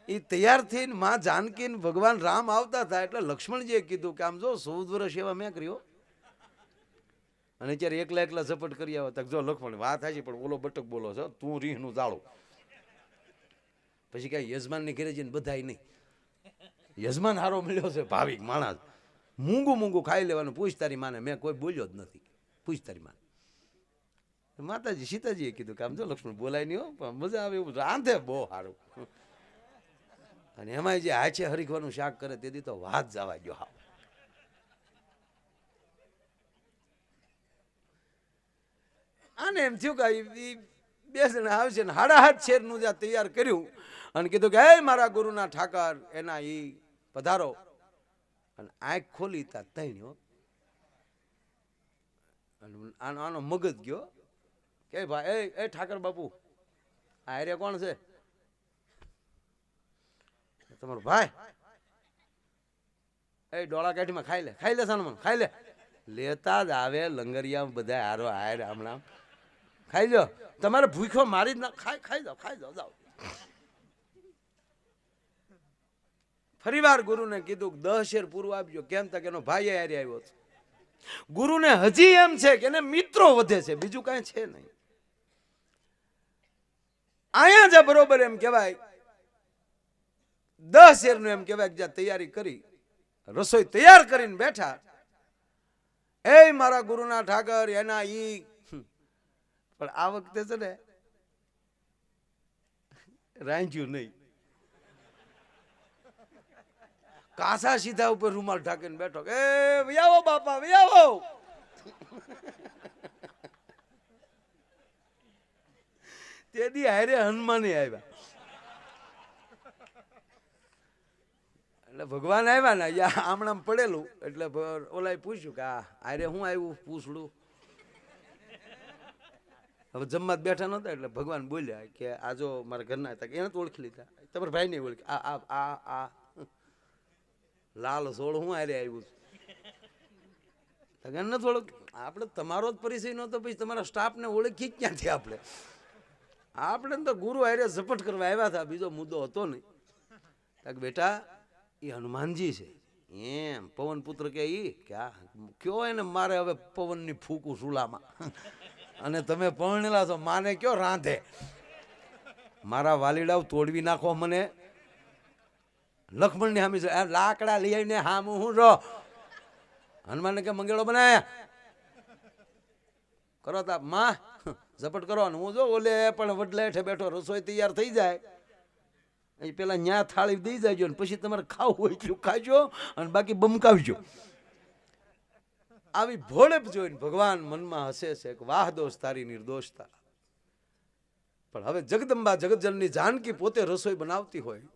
એ તૈયાર થઈને માં જાનકી ભગવાન રામ આવતા હતા એટલે લક્ષ્મણજીએ કીધું કે આમ જો 14 વર્ષ એવા મેં કર્યો, અને અત્યારે એકલા એકલા ઝપટ કરી આવો. તક જો લક્ષ્મણ વાત થાય છે, પણ ઓલો બટક બોલો છો, તું રીહનું જાળું. પછી કઈ યજમાનની ઘરે જઈને બધાય નહીં. યજમાન હારો મળ્યો છે, ભાવિક માણસ, મૂંગું મૂંગું ખાઈ લેવાનું. પૂછ તારી માને, મેં કોઈ બોલ્યો જ નથી, પૂછ તારી માને. માતાજી સીતાજીએ કીધું કે આમ જો લક્ષ્મણ બોલાય નહીં હો, પણ મજા આવે એવું રાંધે બહુ સારું. અને એમાં જે હાચે હરીખવાનું શાક કરે તેથી તો વાત જવા ગયો. હા આને એમ થયું કે 2 જણા આવશે ને 7.5 શેરનું જ્યાં તૈયાર કર્યું. અને કીધું કે હે મારા ગુરુના ઠાકર એના ઈ પધારો. અને આંખ ખોલી તા તૈણ્યો. આનો મગજ ગયો કે ભાઈ એ ઠાકર બાપુ આ રે કોણ છે? તમારો ભાઈ. એ ડોળા કાઠીમાં ખાઈ લે સાનમન ખાઈ લે. લેતા જ આવે લંગરિયા બધા હારો હાર હમણાં ખાઈ લો. તમારે ભૂખ્યો મારી જ ના ખાઈ જાઓ જાઓ. ફરી વાર ગુરુને કીધું 10 શેર પૂરું આપજો. કેમ તક એનો ભાઈ હારે આવ્યો છે. ગુરુને હજી એમ છે કે એને મિત્રો વધે છે, બીજું કઈ છે નહીં. અહીંયા જ બરોબર એમ કહેવાય 10 શેરનું એમ કહેવાય જ્યાં તૈયારી કરી, રસોઈ તૈયાર કરીને બેઠા. એ મારા ગુરુના ઠાકર એના ઈ. પણ આ વખતે છે ને રાંધ્યું નહીં. કાસા સીધા ઉપર રૂમાલ ઢાંકીને બેઠો. એ વિયાવો બાપા વિયાવો. તેથી હારે હનુમાને આવ્યા. એટલે ભગવાન આવ્યા ને આમણામ પડેલું. એટલે ઓલાએ પૂછ્યું કે આ હારે હું આવ્યું પૂછડું. હવે જમવા બેઠા નહોતા એટલે ભગવાન બોલ્યા કે આ જો મારા ઘરના હતા, એને તો ઓળખી લીધા. તમારા ભાઈ ને ઓળખી. આ લાલ સોળ હું હારે આવ્યું. ન થોડોક આપણે તમારો જ પરિચય નહોતો, પછી તમારા સ્ટાફને ઓળખી ક્યાંથી આપણે તો ગુરુ હારે ઝપટ કરવા આવ્યા હતા, બીજો મુદ્દો હતો નહીં. બેટા એ હનુમાનજી છે. એમ પવન પુત્ર કે ઈ કયો એને મારે હવે પવનની ફૂકું સુલામાં અને તમે પરણેલા છો, માને કયો રાંધે, મારા વાલીડાઓ તોડવી નાખો મને. લક્ષ્મણની હામી છે લાકડા લઈ આવીને હામું હું રહો. હનુમાનને કે મંગેળો બનાય કરો તા માં ઝપટ કરો. હું જો ઓલે પણ વડલે હેઠે બેઠો, રસોઈ તૈયાર થઈ જાય એ પેલા ન્યા થાળી દઈ જાયજો, પછી તમારે ખાવું હોય એટલું ખાજો અને બાકી બમકાવજો. આવી ભોળેપ જોઈને ભગવાન મનમાં હસે છે કે વાહ દોષ તારી નિર્દોષતા. પણ હવે જગદંબા જગતજનની જાનકી પોતે રસોઈ બનાવતી હોય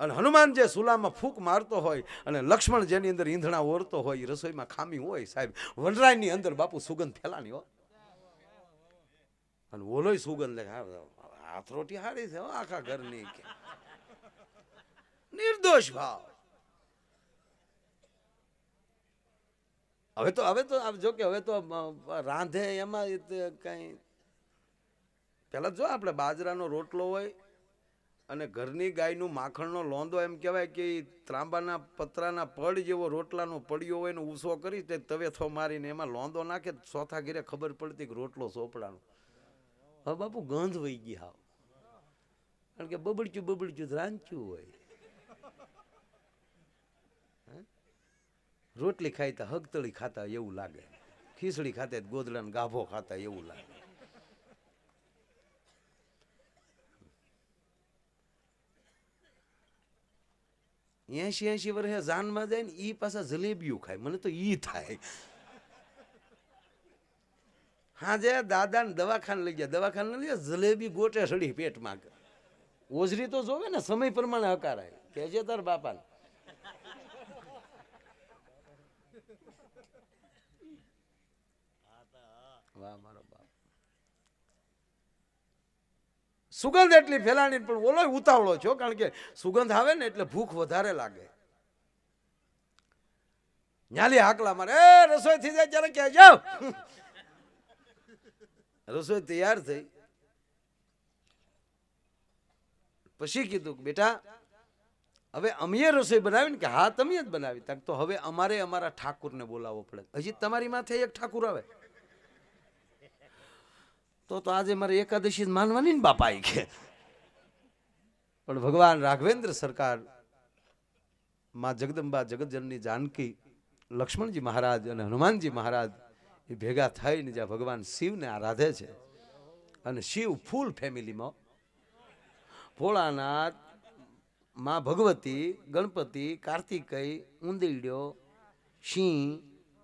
અને હનુમાન જે સુલામાં ફૂંક મારતો હોય અને લક્ષ્મણ જેની અંદર ઈંધણા ઓરતો હોય, એ રસોઈમાં ખામી હોય સાહેબ. વનરાયની અંદર બાપુ સુગંધ ફેલાની હો, અને ઓલોય સુગંધ લે હાથ રોટી હારી છે આખા ઘરની. નિર્દોષ ભાવ. હવે તો જો કે હવે તો રાંધે એમાં કઈ પેલા જો આપણે બાજરાનો રોટલો હોય અને ઘરની ગાયનું માખણનો લોંદો, એમ કહેવાય કે ત્રાંબાના પતરાના પડ જેવો રોટલાનો પડ્યો હોય ને ઊંસો કરી તે તવેથો મારીને એમાં લોંદો નાખે, ચોથા ઘીરે ખબર પડતી કે રોટલો સોપડાનો. હવે બાપુ ગંધ વહી ગઈ હાવ, કારણ કે બબડચ્યું રાંધ્યું હોય. રોટલી ખાઈતા હગતળી ખાતા એવું લાગે, ખીચડી ખાતે ગોદડાનો ગાભો ખાતા એવું લાગે. એસી વર્ષે જાનમાં જાય ને ઈ પાછા જલેબીઓ ખાય, મને તો ઈ થાય. હાજે દાદાને દવાખાને લઈ ગયા, દવાખાને લઈ ગયા જલેબી ગોટે સડી પેટમાં. ઓજરી તો જોવે ને સમય પ્રમાણે હકારાય, કેજે તાર બાપાને. વાહ મારો બાપ. સુગંધ એટલી ફેલાણી, પણ ઓલો ઉતાવળો છો, કારણ કે સુગંધ આવે ને એટલે ભૂખ વધારે લાગે. ન્યાલી હાકલા મારે, એ રસોઈ થઈ જાય ત્યારે કહેજો. રસોઈ તૈયાર થઈ પછી કીધું બેટા હવે અમે રસોઈ બનાવી ને, કે હા તમે જ બનાવી. તો હવે અમારે અમારા ઠાકુરને બોલાવવો પડે. હજી તમારી માથે એક ઠાકુર આવે તો આજે મારે એકાદશી માનવાની ને બાપા કે. પણ ભગવાન રાઘવેન્દ્ર સરકાર, માં જગદંબા જગતજનની જાનકી, લક્ષ્મણજી મહારાજ અને હનુમાનજી મહારાજ એ ભેગા થઈને જ્યાં ભગવાન શિવને આરાધે છે. અને શિવ ફૂલ ફેમિલીમાં ભોળાનાથ, માં ભગવતી, ગણપતિ, કાર્તિકેય, ઉંદીડ્યો, સિંહ,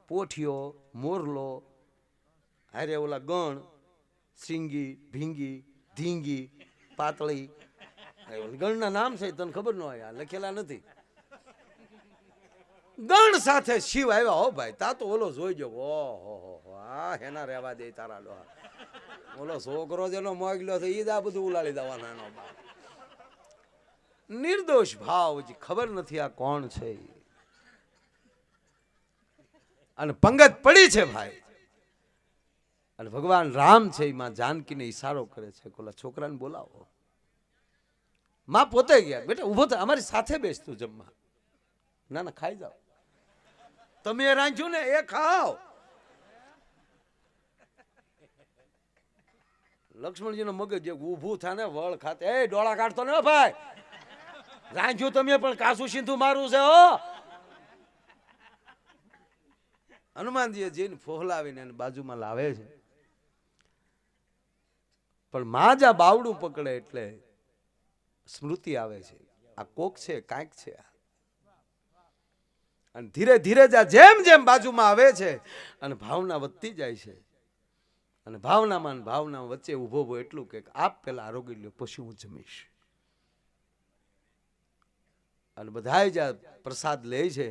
પોઠિયો, મોરલો, હારે ઓલા ગણ, સિંગી, ભીંગી, ધીંગી, પાતળી. ગણના નામ છે તને ખબર ન હોય, લખેલા નથી. ગણ સાથે શિવ આવ્યા હો ભાઈ. તા તો ઓલો જોઈ ગયો, ઓહો હા હેના રહેવા દે તારા ડોહા. ઓલો છોકરો જેનો મોગલ્યો છે ઈ જ આ બધું ઉલાડી દેવાનો એનો બાપ. નિર્દોષ ભાવ, હજી ખબર નથી આ કોણ છે. અને પંગત પડી છે ભાઈ. અને ભગવાન રામ છે એ માં જાનકીને ઈશારો કરે છે, ઓલા છોકરાને બોલાવો. માં પોતે ગયા, બેટા ઉભો થાય અમારી સાથે બેસતું જમવા. ના ના ખાઈ જાઓ, તમે રાંધ્યું ને એ ખાઓ. લક્ષ્મણજી નો મગજ ઊભું થાય ને વળ ખાતે, એ ડોળા કાઢતો ને ભાઈ, રાંધ્યું તમે પણ કાસુ સિંધુ મારું છે હો. હનુમાનજીએ જઈને ફોહલાવીને એને બાજુમાં લાવે છે. પણ માં જા બાવડું પકડે એટલે સ્મૃતિ આવે છે, આ કોક છે, કાંઈક છે. અને ધીરે ધીરે જેમ જેમ બાજુમાં આવે છે અને ભાવના વધતી જાય છે. અને ભાવનામાં ભાવના વચ્ચે ઉભો ઉભો એટલું કે આપ પેલા આરોગી લ્યો, પછી હું જમીશ. અને બધા જ્યાં પ્રસાદ લે છે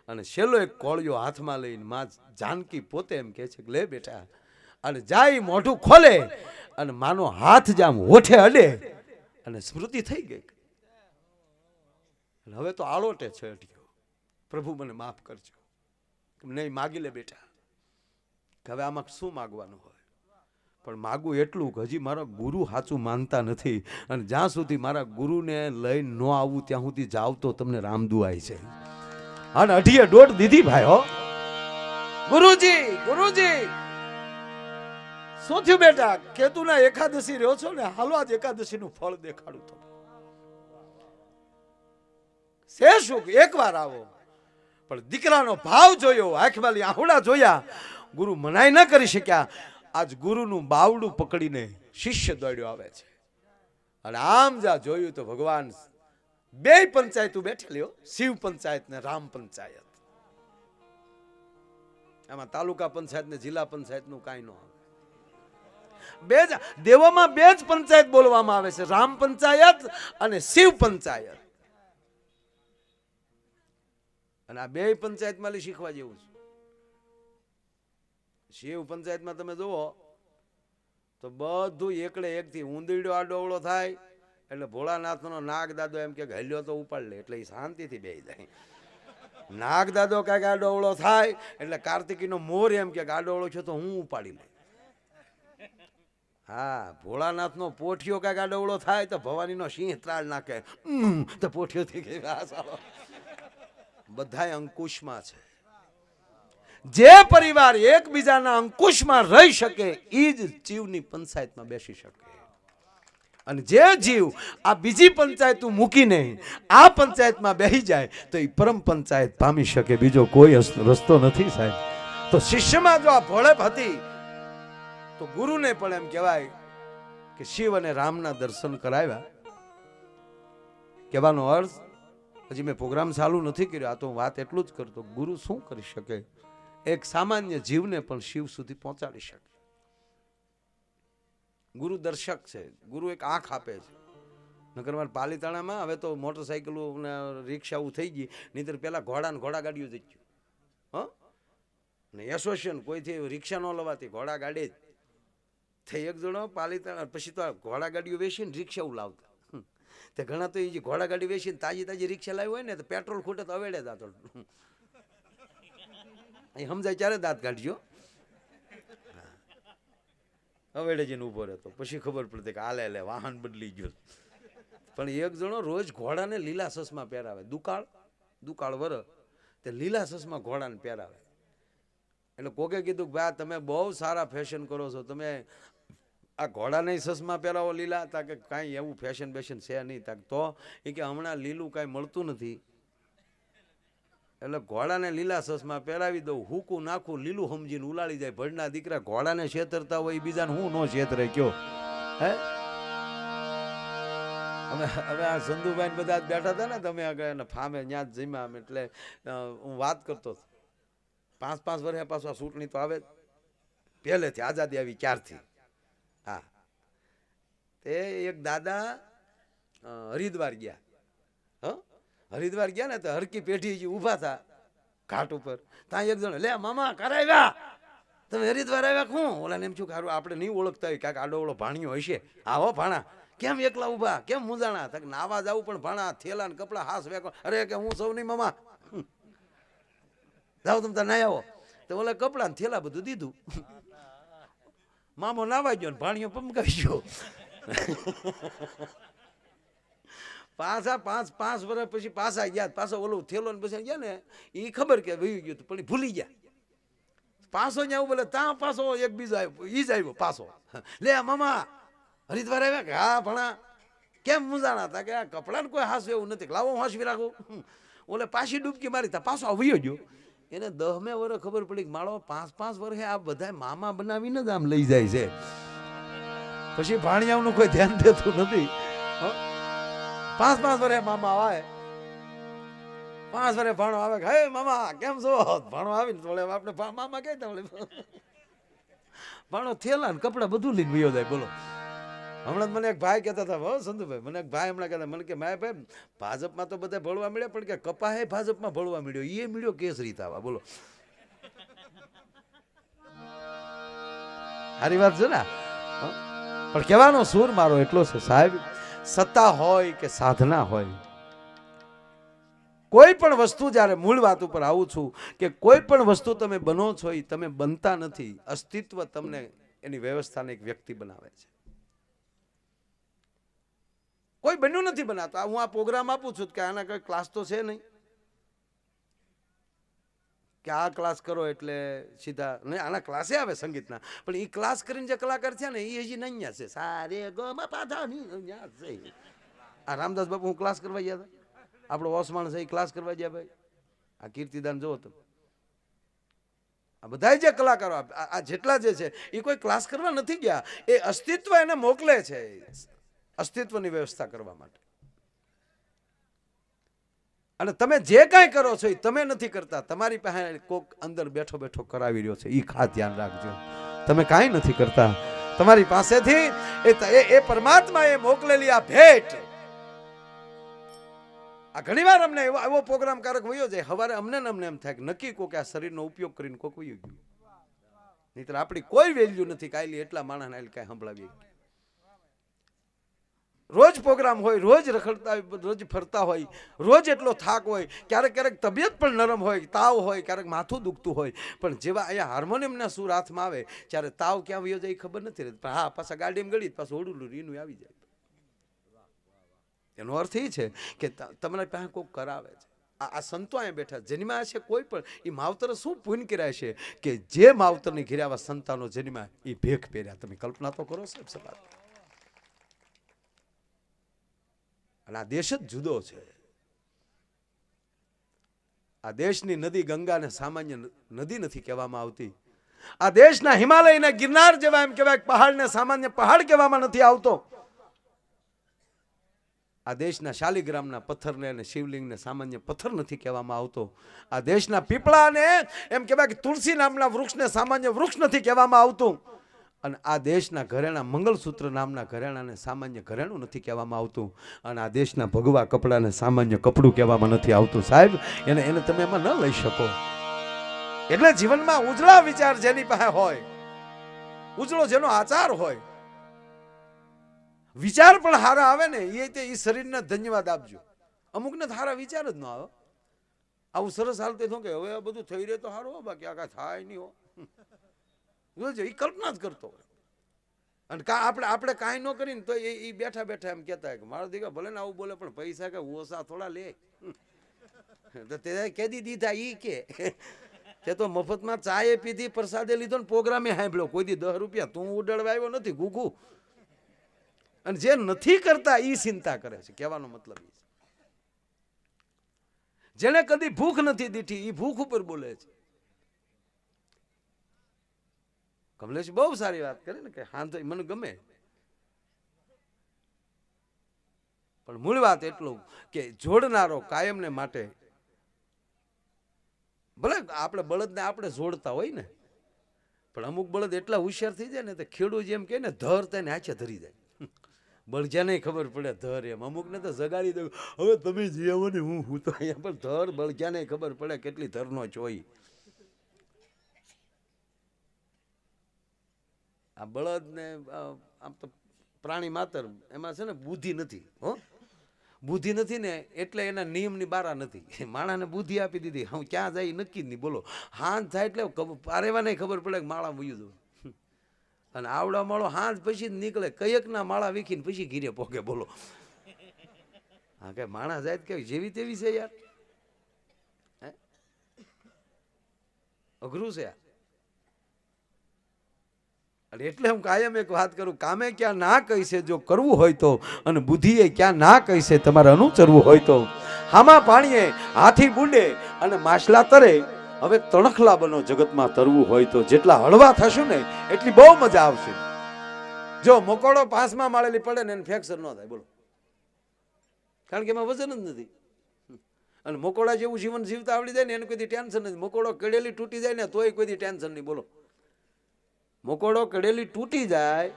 અને છેલ્લો એક કોળિયો હાથમાં લઈને માં જાનકી પોતે એમ કહે છે કે લે બેટા. અને જાય મોઢું ખોલે અને માનો હાથ જામ હોઠે અડે અને સ્મૃતિ થઈ ગઈ. હવે તો આળોટે છે અડ્યો, પ્રભુ મને માફ કરજો. નહીં માગી લે બેટા, કે હવે આમાં શું માગવાનું હોય, પણ માગું એટલું કે હજી મારા ગુરુ સાચું માનતા નથી, અને જ્યાં સુધી મારા ગુરુને લઈને ન આવું ત્યાં સુધી જાવ તો તમને રામદુઆઈ છે. અને અઢીએ દોઢ દીધી ભાઈ હો. ગુરુજી ગુરુજી શું થયું બેટા? કેતુના એકાદશી રહ્યો છો ને, હાલો આજ એકાદશી નું ફળ દેખાડું તો છે શું? એકવાર આવો. પણ દીકરાનો ભાવ જોયો, આંખમાં આહુડા જોયા, ગુરુ મનાઈ ન કરી શક્યા. આજ ગુરુનું બાવડું પકડીને શિષ્ય દોડ્યો આવે છે. અને આમ જા જોયું તો ભગવાન બે પંચાયતો બેઠેલી હો, શિવ પંચાયત ને રામ પંચાયત. આમાં તાલુકા પંચાયત ને જિલ્લા પંચાયત નું કાંઈ ન આવે. બે જ દેવોમાં બે જ પંચાયત બોલવામાં આવે છે, રામ પંચાયત અને શિવ પંચાયત. અને આ બે પંચાયતમાં શીખવા જેવું છે. શિવ પંચાયતમાં તમે જુઓ તો બધું એકડે એકથી ઊંધીડો આડોવળો થાય એટલે ભોળાનાથનો નાગ દાદો એમ કે હલ્યો તો ઉપાડ લે, એટલે એ શાંતિથી બેસી જાય. નાગ દાદો કાંઈક આડોવળો થાય એટલે કાર્તિકીનો મોર એમ કે આડોવળો છે તો હું ઉપાડી લે. હા, ભોળાનાથનો પોઠિયો કાંઈક આડોવળો થાય તો ભવાનીનો સિંહ ત્રાળ નાખે તો પોઠિયો થઈ ગઈ. બધાય અંકુશમાં છે. જે પરિવાર એકબીજાના અંકુશમાં રહી શકે એ જ જીવની પંચાયતમાં બેસી શકે. અને જે જીવ આ બીજી પંચાયત મૂકીને આ પંચાયતમાં બેસી જાય તો એ પરમ પંચાયત પામી શકે, બીજો કોઈ રસ્તો નથી સાહેબ. તો શિષ્યમાં જો આ ભોળેપ હતી તો ગુરુને પણ એમ કહેવાય કે શિવ અને રામના દર્શન કરાવ્યા. કહેવાનો અર્થ, હજી મેં પ્રોગ્રામ ચાલુ નથી કર્યો, આ તો વાત એટલું જ કરતો, ગુરુ શું કરી શકે? એક સામાન્ય જીવને પણ શિવ સુધી પહોંચાડી શકે. ગુરુ દર્શક છે, ગુરુ એક આંખ આપે છે. નકર મારે પાલીતાણામાં હવે તો મોટરસાઇકલો રિક્ષાઓ થઈ ગઈ, નહીતર પેલા ઘોડા ને ઘોડા ગાડીઓ જઈ ગયું. હા, ને એસોસિએશન કોઈથી રિક્ષા ન લવાતી, ઘોડા ગાડી જ થઈ. એક જણો પાલીતાણા પછી તો ઘોડા ગાડીઓ વેચીને રિક્ષાઓ લાવતા. તે ઘણા તો એ જે ઘોડા ગાડી વેચીને તાજી તાજી રિક્ષા લાવી હોય ને તો પેટ્રોલ ખૂટે તો અવેડે દાંતો સમજાય ત્યારે દાંત કાઢજો. અવેડે જઈને ઉભો રહેતો, પછી ખબર પડતી કે હાલે લે વાહન બદલી ગયો. પણ એક જણો રોજ ઘોડાને લીલા સસમાં પહેરાવે, દુકાળ વર તે લીલા સસમાં ઘોડાને પહેરાવે. એટલે કોકે કીધું કે ભાઈ તમે બહુ સારા ફેશન કરો છો, તમે આ ઘોડાને સસમાં પહેરાવો લીલા. તા કે કાંઈ એવું ફેશન બેશન છે નહીં. તા તો એ કે હમણાં લીલું કાંઈ મળતું નથી એટલે ઘોડાને લીલા સસમાં પહેરાવી દઉં, હુકું નાખું, લીલું સમજીને ઉલાળી જાય. ભડના દીકરા ઘોડાને છેતરતા હોય, બીજાને હું નો છેતરે કયો? હે, હવે આ સંધુભાઈ બધા બેઠા હતા ને, તમે આગળ ફામે ત્યાં જ જમ્યા. એટલે હું વાત કરતો, 5 વર્ષે પાછું આ ચૂંટણી તો આવે પહેલેથી, આઝાદી આવી ક્યારથી. હા, તે એક દાદા હરિદ્વાર ગયા. હરિદ્વાર ગયા ને તો હરકી પેઢી ઉભા થા ઘાટ ઉપર. ત્યાં એક જણ, લે મામા કરાવ્યા, તમે હરિદ્વાર આવ્યા? શું? ઓલા એમ છું કે આપણે નહીં ઓળખતા હોય, કાંઈક આડો ઓળો ભાણિયો હશે. હા હો ભાણા, કેમ એકલા ઉભા, કેમ મૂંઝાણા? તક નાવા જવું પણ ભાણા, થેલા ને કપડા હાસ વેકો. અરે કે હું સૌ નહીં મામા, જાઓ તમે ત્યાં ના આવો. તો ઓલા કપડા ને થેલા બધું દીધું. મામો નાવા ગયો ને ભાણિયો પમકાઈ ગયો. પાછા 5 વર્ષ પછી પાછા ગયા, પાછા ઓલું થેલો ને પછી ગયા ને એ ખબર કે વહી ગયું પણ ભૂલી ગયા. પાછો ત્યાં બોલે ત્યાં પાછો એક બીજો આવ્યો, ઈ જ આવ્યો પાછો. લે મામા હરિદ્વાર આવ્યા? કે હા ભણા, કેમ મૂંઝાણા? હતા કે આ કપડાને કોઈ હાસવું એવું નથી, લાવો હું હાસવી રાખું. ઓલે પાછી ડૂબકી મારી, તા પાછો વયો ગયો. એને 10મે વર્ષ ખબર પડી કે માળો 5 વર્ષે આ બધા મામા બનાવીને જ આમ લઈ જાય છે. પછી ભાણિયાઓનું કોઈ ધ્યાન દેતું નથી. 5 વર્ષે મામા આવે, 5 વર્ષે ભાણો આવે, હે મામા કેમ છો? ભાણો આવીને થોડે આપણે મામા કહે તો ભાણો થેલા ને કપડા બધું લઈને વયો જાય. બોલો, હમણાં મને એક ભાઈ કહેતા હતા, હો સંધુભાઈ, મને એક ભાઈ હમણાં કહેતા, મને કે માય ભાઈ ભાજપમાં તો બધા ભળવા મળ્યા, પણ કે કપાહે ભાજપમાં ભળવા મળ્યો, એ મળ્યો કેસરી તાવા. બોલો, સારી વાત છે ને. પણ કહેવાનો સૂર મારો એટલો છે સાહેબ, સત્તા હોય કે સાધના હોય, કોઈ પણ વસ્તુ, જ્યારે મૂળ વાત ઉપર આવું છું કે કોઈ પણ વસ્તુ તમે બનો છો એ તમે બનતા નથી, અસ્તિત્વ તમને એની વ્યવસ્થાને એક વ્યક્તિ બનાવે છે. કોઈ બન્યું નથી બનાતો. હું આ પ્રોગ્રામ આપું છું કે આના કઈ ક્લાસ તો છે નહીં કે આ ક્લાસ કરો એટલે સીધા નહીં. આના ક્લાસે આવે સંગીતના, પણ એ ક્લાસ કરીને જે કલાકાર છે ને એ હજી નહીં છે. સારે ગોમાં પાધા છે. આ રામદાસ બાપુ હું ક્લાસ કરવા ગયા હતા, આપણો ઓસમાણ છે એ ક્લાસ કરવા ગયા ભાઈ. આ કીર્તિદાન જોવો તમે, આ બધા જે કલાકારો આ જેટલા જે છે એ કોઈ ક્લાસ કરવા નથી ગયા, એ અસ્તિત્વ એને મોકલે છે અસ્તિત્વની વ્યવસ્થા કરવા માટે. અને તમે જે કાંઈ કરો છો એ તમે નથી કરતા, તમારી પાસે કોક અંદર બેઠો બેઠો કરાવી રહ્યો છે. એ ખાસ ધ્યાન રાખજો. તમે કાંઈ નથી કરતા, તમારી પાસેથી એ પરમાત્મા એ મોકલેલી આ ભેટ. આ ઘણીવાર અમને એવો પ્રોગ્રામ કારક વયો જાય, હવારે અમને એમ થાય કે નક્કી કોક આ શરીરનો ઉપયોગ કરીને કોક વયો ગયું, નહીતર આપણી કોઈ વેલ્યુ નથી. કાયલી એટલા માણસને કાંઈ સંભળાવીએ. રોજ પ્રોગ્રામ હોય, રોજ રખડતા હોય, રોજ ફરતા હોય, રોજ એટલો થાક હોય, ક્યારેક ક્યારેક તબિયત પણ નરમ હોય, તાવ હોય, ક્યારેક માથું દુખતું હોય, પણ જેવા અહીંયા હાર્મોનિયમના સુર હાથમાં આવે ત્યારે તાવ ક્યાં વયો જાય ખબર નથી રહેતી. પણ હા, પાછા ગાડીમાં ગળી પાછું ઓડું રીનું આવી જાય. એનો અર્થ એ છે કે તમારી પાસે કોઈ કરાવે છે. આ સંતો અહીંયા બેઠા જન્મ્યા છે, કોઈ પણ એ માવતર શું પુણ્ય કર્યા છે કે જે માવતરની ઘેરે આવા સંતાનો જન્મ્યા એ ભેખ પહેર્યા. તમે કલ્પના તો કરો સાહેબ સવાલ. અને આ દેશ જ જુદો છે. આ દેશની નદી ગંગાને સામાન્ય નદી નથી કહેવામાં આવતી. આ દેશના હિમાલયના ગિરનાર જેવા એમ કહેવાય પહાડને સામાન્ય પહાડ કહેવામાં નથી આવતો. આ દેશના શાલિગ્રામના પથ્થરને અને શિવલિંગને સામાન્ય પથ્થર નથી કહેવામાં આવતો. આ દેશના પીપળાને એમ કહેવાય કે તુલસી નામના વૃક્ષને સામાન્ય વૃક્ષ નથી કહેવામાં આવતું. અને આ દેશના ઘરેણા મંગલસૂત્ર નામના ઘરેણાને સામાન્ય ઘરેણું નથી કહેવામાં આવતું. અને આ દેશના ભગવા કપડાને સામાન્ય કપડું કહેવામાં નથી આવતું. સાહેબ, એને તમે એમાં ન લઈ શકો. એટલે જીવનમાં ઉજળા વિચાર જેની પાસે હોય, ઉજળો જેનો આચાર હોય, વિચાર પણ હારા આવે ને એ શરીરને ધન્યવાદ આપજો. અમુકને સારા વિચાર જ ન આવે. આવું સરસ હાલતે શું કે હવે આ બધું થઈ રહે તો સારું, બાકી આ કાંઈ થાય નહીં હો. જોજો, એ કલ્પના જ કરતો હોય. અને આપણે કાંઈ ન કરીને તો એ બેઠા બેઠા એમ કહેતા કે મારો દીકરા ભલે ને આવું બોલે પણ પૈસા કે ઓછા થોડા લે. તો તે કેદી દીધા ઈ કે તો મફતમાં ચાએ પીધી, પ્રસાદે લીધો ને પ્રોગ્રામે સાંભળ્યો. કોઈ દી 10 રૂપિયા તું ઉડાડવા આવ્યો નથી ગુગુ. અને જે નથી કરતા એ ચિંતા કરે છે. કહેવાનો મતલબ એ છે, જેને કદી ભૂખ નથી દીઠી એ ભૂખ ઉપર બોલે છે. કમલેશ બહુ સારી વાત કરી ને કે હા તો મને ગમે, પણ મૂળ વાત એટલું કે જોડનારો કાયમને માટે, ભલે આપણે બળદને આપણે જોડતા હોય ને, પણ અમુક બળદ એટલા હોશિયાર થઈ જાય ને તો ખેડૂત જેમ કે ને ધર તેને હાચે ધરી જાય. બળજાને ખબર પડે ધર એમ. અમુકને તો જગાડી દઉં, હવે તમે જે આવો ને હું તો અહીંયા, પણ ધર બળજાને ખબર પડે કેટલી ધરનો ચોઈ. આ બળદ ને આમ તો પ્રાણી માત્ર, એમાં છે ને બુદ્ધિ નથી. હો, બુદ્ધિ નથી ને એટલે એના નિયમની બારા નથી. માણાને બુદ્ધિ આપી દીધી, હું ક્યાં જાય નક્કી જ નહીં. બોલો, હાંજ થાય એટલે પારેવાને ખબર પડે કે માળા મૂયું દઉં. અને આવડા માળો હાંજ પછી જ નીકળે, કયકના માળા વીખીને પછી ઘીરે પોકે. બોલો, હા કે માણસ જાય કે જેવી તેવી છે યાર, અઘરું છે. એટલે હું કાયમ એક વાત કરું, કામે ક્યાં ના કહી છે જો કરવું હોય તો, અને બુદ્ધિએ ક્યાં ના કહી છે તમારે અનુસરવું હોય તો. હામાં પાણીએ હાથી બુંડે અને માછલા તરે, હવે તણખલા બનો જગતમાં તરવું હોય તો. જેટલા હળવા થશું ને એટલી બહુ મજા આવશે. જો મકોડો 5મા માળેલી પડે ને એને ફ્રેક્ચર ન થાય. બોલો, કારણ કે એમાં વજન જ નથી. અને મકોડા જેવું જીવન જીવતા આવડી જાય ને એને કોઈ ટેન્શન નથી. મકોડો કડેલી તૂટી જાય ને તોય કોઈ ટેન્શન નહીં. બોલો, મકોડો કડેલી તૂટી જાય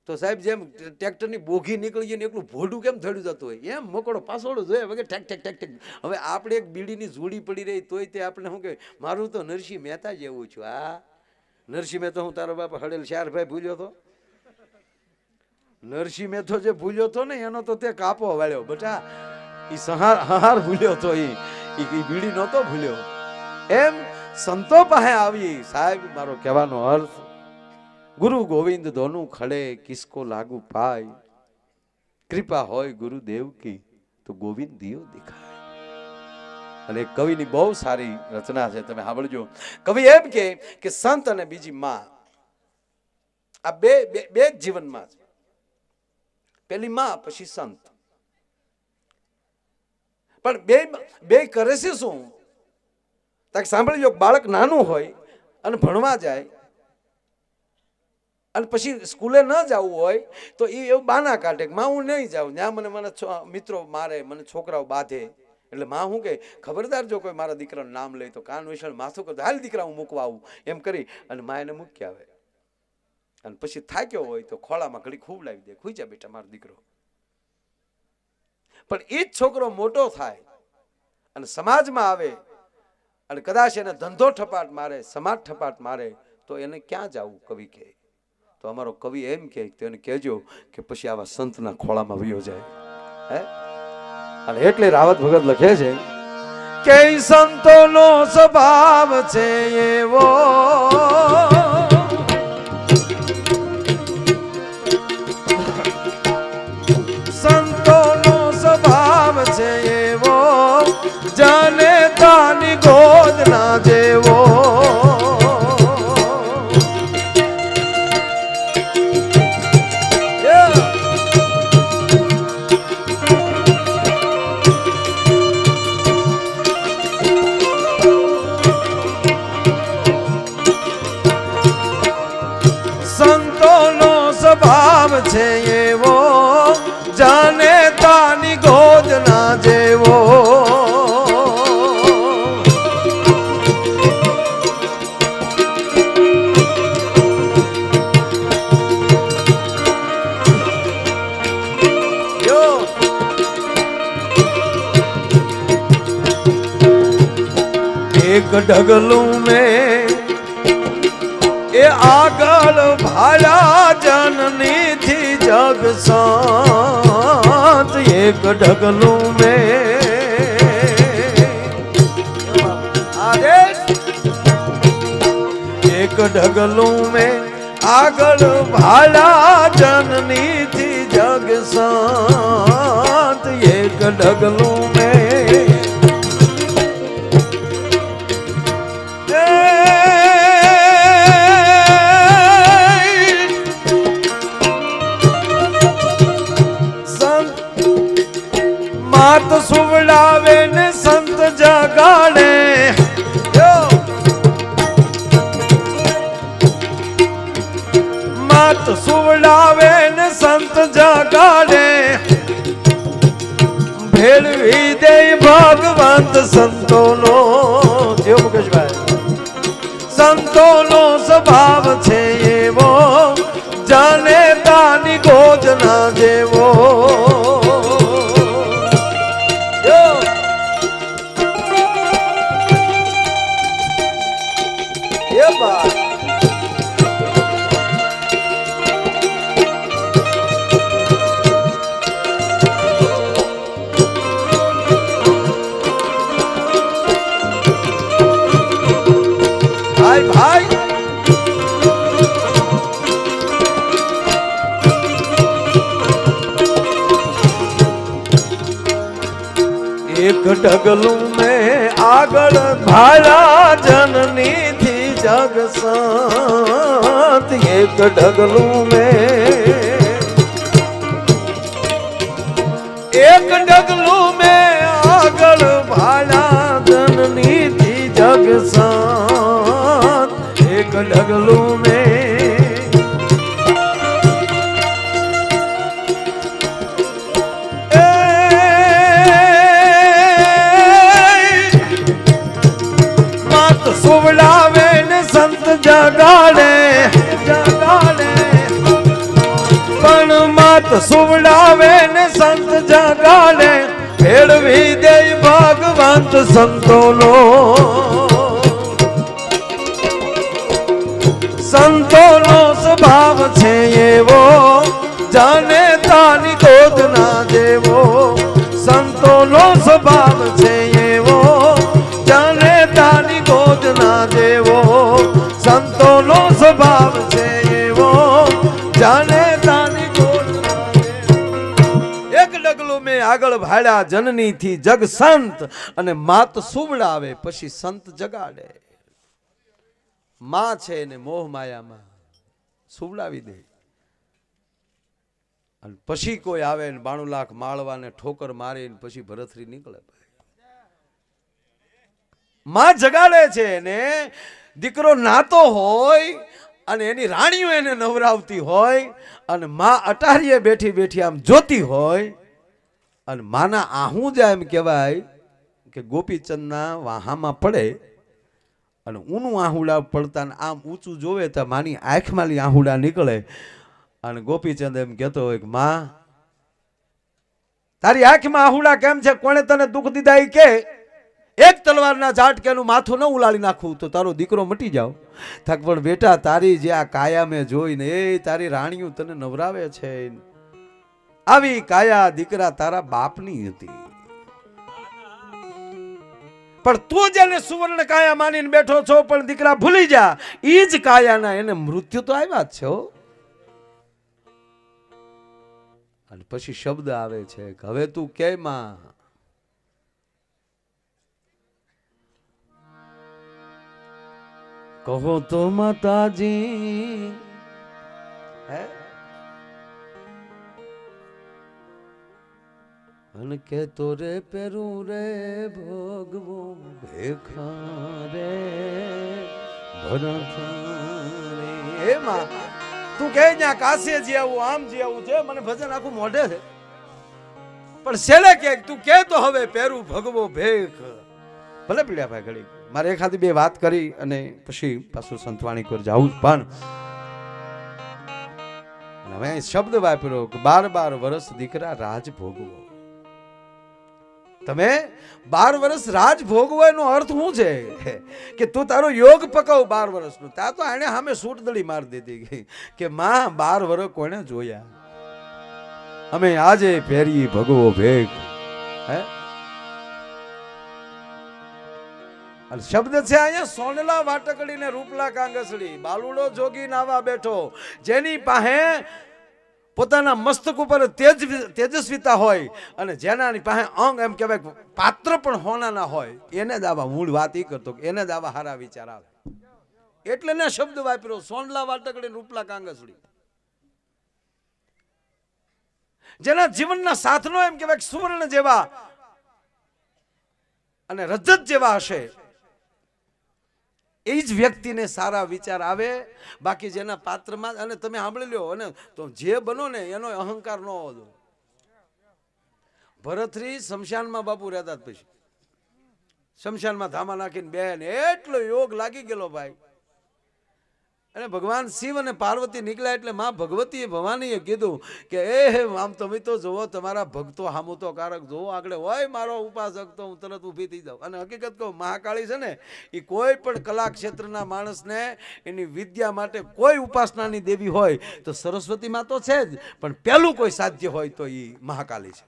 તો સાહેબ જેમ ટ્રેક્ટરની બોગી નીકળી ગઈ ને એકલું ભોડું કેમ થયું જતું હોય, એમ મકોડો પાછોડું જોઈએ વગર ઠેક ઠેક ઠેક ઠેક. હવે આપણે એક બીડીની જોડી પડી રહી તોય તે આપણે શું કે મારું તો નરસિંહ મહેતા જેવું છું. આ નરસિંહ મહેતા હું તારો બાપ હડેલ શારભાઈ ભૂલ્યો તો, નરસિંહ મહેતો જે ભૂલ્યો તો ને એનો તો તે કાપો વાળ્યો બેટા. ઈ સહાર ભૂલ્યો તો ઈ બીડી નહોતો ભૂલ્યો. એમ સંતો પાસે આવી. સાહેબ મારો કહેવાનો અર્થ, ગુરુ ગોવિંદ દોનું ખડે કિસકો લાગુ પાય, કૃપા હોય ગુરુદેવ કી તો ગોવિંદ દિયો દિખાય. અને કવિની બહુ સારી રચના છે, તમે સાંભળજો. કવિ એમ કે સંત અને બીજી માં, આ બે બે જ જીવનમાં છે. પેલી માં પછી સંત. પણ બે કરે છે શું? તાકે સાંભળજો, બાળક નાનું હોય અને ભણવા જાય અને પછી સ્કૂલે ન જવું હોય તો એ એવું બાના કાઢે કે માં હું નહીં જાઉં, ત્યાં મને મિત્રો મારે, મને છોકરાઓ બાંધે. એટલે માં શું કે, ખબરદાર જો કોઈ મારા દીકરાનું નામ લે તો કાન વિશાળ માથું કરતો, હાલ દીકરા હું મૂકવા આવું, એમ કરી અને માં એને મૂકી આવે. અને પછી થાક્યો હોય તો ખોળામાં ઘડી ખૂબ લાવી દે, ખુઈ જા બેટા મારો દીકરો. પણ એ જ છોકરો મોટો થાય અને સમાજમાં આવે અને કદાચ એને ધંધો ઠપાટ મારે, સમાજ ઠપાટ મારે, તો એને ક્યાં જવું? કવિ કહે. તો અમારો કવિ એમ કે એને કહેજો કે પછી આવા સંતના ખોળામાં વયો જાય. હે, અને એટલે રાવત ભગત લખે છે કે સંતોનો સ્વભાવ છે એવો, સંતોનો સ્વભાવ છે એવો, જાને તાની ગોદ ના જેવો. છે એવો, જાને તાની ગોદ ના જેવો. એક ઢગલું મેં એ આગળ ભાડા જનની થી જગ સાત. એક ઢગલું એક ઢગલું મેં આગળ ભાડા જનની થી જગ સાત. એક ઢગલું મેં માત સુવડાવે ને સંત જગાડે. માત સુવડાવે ને સંત જગાડે, ભેળવી દે ભગવંત સંતોનો. જેવો મુકેશભાઈ, સંતોનો સ્વભાવ છે એવો, જાને તાની ગોદ ના જેવો. એક ઢગલું મેં આગળ ભાડા જનની થી જગ સાત. એક ઢગલું મેં એક ઢગલું મેં આગળ ભાડા જનની થી જગ સાત. એક ઢગલું મેં સુવડાવે ને સંત જગાડે, જગાડે. પણ માત સુવડાવે ને સંત જગાડે, ભેળવી દે ભગવંત સંતોનો. સંતોનો સ્વભાવ છે એવો, જાને તાની ગોદ ના જેવો. સંતોનો આગળ ભાડ્યા જનની થી જગ સંત, અને માત સુવડાવે પછી સંત જગાડે. માં છે ને મોહ માયામાં સુવડાવી દે, અને પછી કોઈ આવે ને 92 લાખ માળવાને ઠોકર મારીને પછી ભરથરી નીકળે. માં જગાડે છે ને દીકરો નાતો હોય અને એની રાણીઓ એને નવરાવતી હોય, અને માં અટારીએ બેઠી બેઠી આમ જોતી હોય, અને માના આહું જ એમ કહેવાય કે ગોપીચંદના વાહામાં પડે, અને ઊનું આહુડા પડતા આમ ઊંચું જોવે તો માની આંખમાંથી આહુડા નીકળે, અને ગોપીચંદ એમ કહેતો હોય કે માં તારી આંખમાં આહુડા કેમ છે, કોણે તને દુઃખ દીધા એ કે, એક તલવારના ઝાટકેનું માથું ન ઉલાળી નાખું તો તારો દીકરો મટી જાવ. થાક પણ બેટા તારી જે આ કાયા મેં જોઈને એ તારી રાણીઓ તને નવરાવે છે, આવી કાયા દીકરા તારા બાપની હતી, પણ તું જેને સુવર્ણ કાયા માનીને બેઠો છો, પણ દીકરા ભૂલી જા ઈ જ કાયાના એને મૃત્યુ તો આવ્યા જ છે. અને પછી શબ્દ આવે છે કે હવે તું કે માં, કહો તો માતાજી હે, અને કે તો રે પેરું રે ભોગવો ભેખા રે ભરત રે. હે માં તું કે ત્યાં કાશે જે આવું આમ જે આવું છે, મને ભજન આખું મોઢે છે, પણ છેલ્લે કે તું કે તો હવે પેરું ભગવો ભેખ. ભલે પીડ્યા ભાઈ ઘડી મારે એખાદી બે વાત કરી અને પછી પાછું સંતવાણી કર જાવું. પણ હવે શબ્દ વાપર્યો કે 12 વર્ષ દીકરા રાજ ભોગવો. તમે 12 વર્ષ રાજ ભોગવો એનો અર્થ શું છે કે તું તારો યોગ પકવ 12 વર્ષનું. ત્યાં તો એને સામે સૂટદળી મારી દીધી કે માં 12 વર્ષ કોને જોયા, અમે આજે ફેરી ભગવો ભેગ. હે શબ્દ છે અહીંયા, સોનલા વાટકડી ને રૂપલા કાંગસડી, બાલુડો જોગી નાવા બેઠો. જેની પાસે પોતાના મસ્તક ઉપર તેજસ્વીતા હોય, અને જેનાની પાસે અંગ એમ કહેવાય પાત્ર પણ હોનાના હોય, એને જ આવા મૂળ વાત એ કરતો, એને જ આવા હારા વિચાર આવે. એટલે ને શબ્દ વાપર્યો સોનલા વાટકડી રૂપલા કાંગસડી. જેના જીવનના સાધનો એમ કહેવાય સુવર્ણ જેવા અને રજત જેવા હશે, એ જ વ્યક્તિને સારા વિચાર આવે. બાકી જેના પાત્રમાં, અને તમે સાંભળી લ્યો, અને તો જે બનો ને એનો અહંકાર ન હોવો. ભરતરી શમશાનમાં બાપુ રહેતા, પછી શમશાનમાં ધામા નાખીને બેન એટલો યોગ લાગી ગયેલો ભાઈ. અને ભગવાન શિવ અને પાર્વતી નીકળ્યા એટલે માં ભગવતીએ ભવાનીએ કીધું કે એ આમ તમે તો જોવો, તમારા ભક્તો હામું તો કારક જોવો, આગળ હોય મારો ઉપાસક તો હું તરત ઊભી થઈ જાઉં. અને હકીકત કહું, મહાકાળી છે ને એ કોઈ પણ કલા ક્ષેત્રના માણસને એની વિદ્યા માટે કોઈ ઉપાસનાની દેવી હોય તો સરસ્વતીમાં તો છે જ, પણ પેલું કોઈ સાધ્ય હોય તો એ મહાકાળી છે.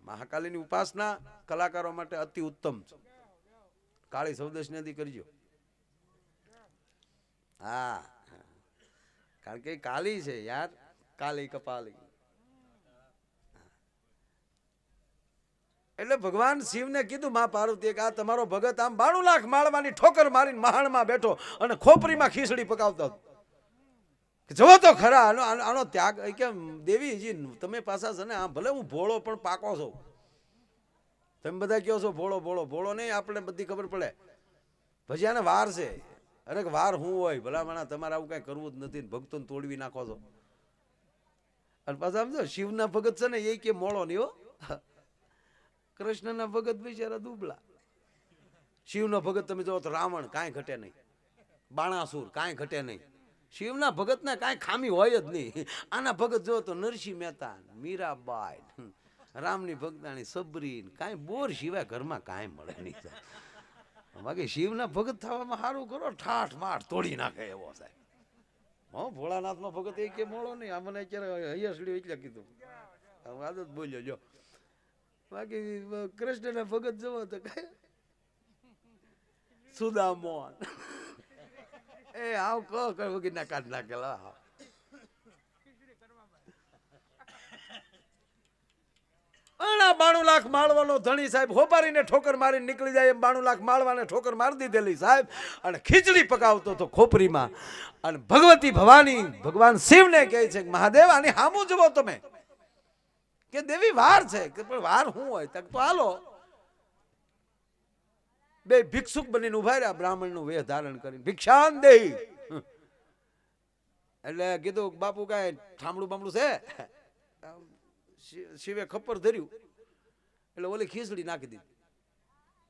મહાકાળીની ઉપાસના કલાકારો માટે અતિ ઉત્તમ છે. કાળી સૌદશની કરજો. હા, કારણ કે કાલી છે યાર, કાલી કપાલી. એટલે ભગવાન શિવને કીધું માં પાર્વતી કે આ તમારો ભગત આમ 92 લાખ માળવાની ઠોકર મારીને મહાણમાં બેઠો અને ખોપરીમાં ખીચડી પકાવતો. જવો તો ખરા આનો ત્યાગ. કે દેવીજી તમે પાછા છે ને, ભલે હું ભોળો પણ પાકો છો. તમે બધા કહો છો ભોળો ભોળો, ભોળો નહીં, આપણે બધી ખબર પડે. પછી આને વાર છે, અરે વાર હું હોય ભલામણા, તમારે આવું કઈ કરવું જ નથી, ભક્તોને તોડવી નાખો છો. અને પાછા સમજો શિવના ભગત છે ને એ કે મોળો નહીં હો, કૃષ્ણના ભગત બિચારા દુબળા. શિવનો ભગત તમે જો તો રાવણ કાંઈ ઘટે નહીં, બાણાસુર કાંઈ ઘટે નહીં. શિવના ભગતને કાંઈ ખામી હોય જ નહીં. આના ભગત જો તો નરસિંહ મહેતા, મીરાબાઈ, રામની ભક્તાણી સબરી, કાંઈ બોર સિવાય ઘરમાં કાંઈ મળે નહીં. બાકી શિવના ભગત થવામાં સારું કરો, ઠાઠ માઠ તોડી નાખે એવો સાહેબ. હો ભોળાનાથનો ભગત એ કે મોળો નહીં. આ મને અત્યારે હૈયાસડી એટલે કીધું, આદત બોલ્યો જો. બાકી કૃષ્ણના ભગત જવો તો કઈ સુદામોન એ આવ કહો વગી ના કાઢ નાખેલા. આના 92 લાખ માળવાનો ધણી સાહેબ હોપારીને ઠોકર મારીને નીકળી જાય એમ 92 લાખ માળવાને ઠોકર મારી દીધેલી સાહેબ, અને ખીચડી પકાવતો તો ખોપરીમાં. અને ભગવતી ભવાની ભગવાન શિવને કહે છે કે મહાદેવ આની હામું જુઓ તમે, કે દેવી વાર છે. કે પણ વાર શું હોય? તક તો હાલો. બે ભિક્ષુક બનીને ઉભા રહ્યા બ્રાહ્મણનું વેશ ધારણ કરીને, ભિક્ષાન દેહી. એટલે કીધું બાપુ કાંઈ ઠામડું બામડું છે? શિવે ખપ્પર ધર્યું એટલે ઓલી ખીચડી નાખી દીધી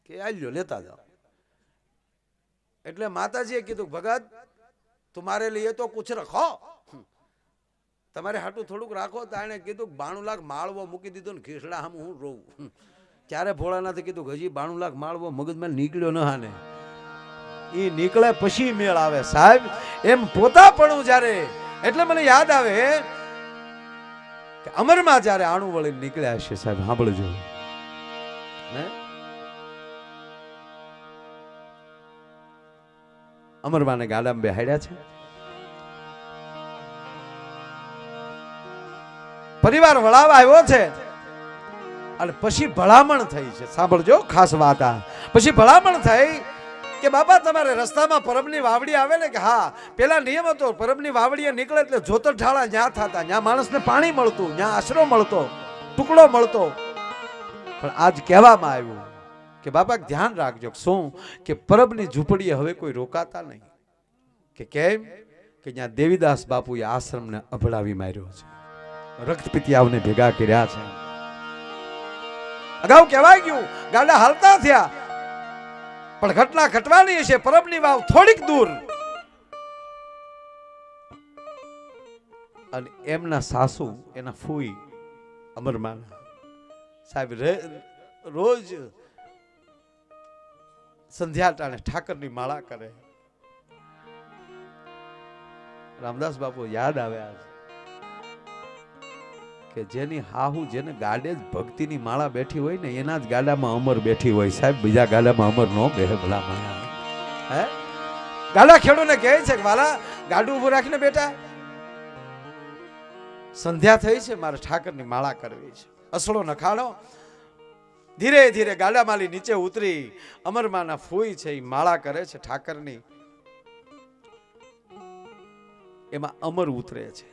કે આલ્યો લેતા જાઓ. એટલે માતાજીએ કીધું ભગત તમારે લઈએ તો કુછ રખો, તમારે હાટું થોડુંક રાખો. તો એને કીધું 92 લાખ માળવો મૂકી દીધો ને ખીસડા આમ હું રોવું. ત્યારે ભોળાનાથે કીધું હજી 92 લાખ માળવો મગજમાં નીકળ્યો ન હાને, એ નીકળે પછી મેળ આવે સાહેબ. એમ પોતાપણું જ્યારે, એટલે મને યાદ આવે કે અમરમાં જ્યારે આણું વળીને નીકળ્યા હશે સાહેબ, સાંભળજો ને. અમરમાને ગાડામાં બેહાડ્યા છે, પરિવાર વળાવા આવ્યો છે, અને પછી ભલામણ થઈ છે. સાંભળજો ખાસ વાત. આ પછી ભલામણ થઈ કે બાપા તમારે રસ્તામાં પરબની વાવડી આવે ને, કે હા પેલા નિયમ હતો પરબની વાવડીએ નીકળે એટલે જોતર ઢાળા ન્યા થતા, ન્યા માણસને પાણી મળતું, ન્યા આશરો મળતો, ટુકડો મળતો. પણ આજ કહેવામાં આવ્યું કે બાપા ધ્યાન રાખજો. શું? કે પરબની ઝૂંપડીએ હવે કોઈ રોકાતા નહીં. કે કેમ? કે ત્યાં દેવીદાસ બાપુએ આશ્રમને અભડાવી માર્યો છે, રક્તપિતિયાઓને ભેગા કર્યા છે. અગાઉ કહેવાય ગયું ગાડા હાલતા થયા, પણ ઘટના ઘટવાની છે. પરબની વાવ થોડીક દૂર, અને એમના સાસુ એના ફૂઈ અમરમાન સાહેબ રોજ સંધ્યા ટાણે ઠાકરની માળા કરે. રામદાસ બાપુ યાદ આવ્યા કે જેની હાહુ જેને ગાડે જ ભક્તિની માળા બેઠી હોય ને, એના જ ગાડામાં અમર બેઠી હોય સાહેબ, બીજા ગાડામાં અમર નો બેહે ભલા માણા. હે ગાડા ખેડૂને કહે છે કે વાલા ગાડું ઊભું રાખીને બેટા, સંધ્યા થઈ છે, મારે ઠાકરની માળા કરવી છે. અસળો નખાડો. ધીરે ધીરે ગાડામાલી નીચે ઉતરી અમરમાના ફૂઈ છે એ માળા કરે છે ઠાકરની. એમાં અમર ઉતરે છે.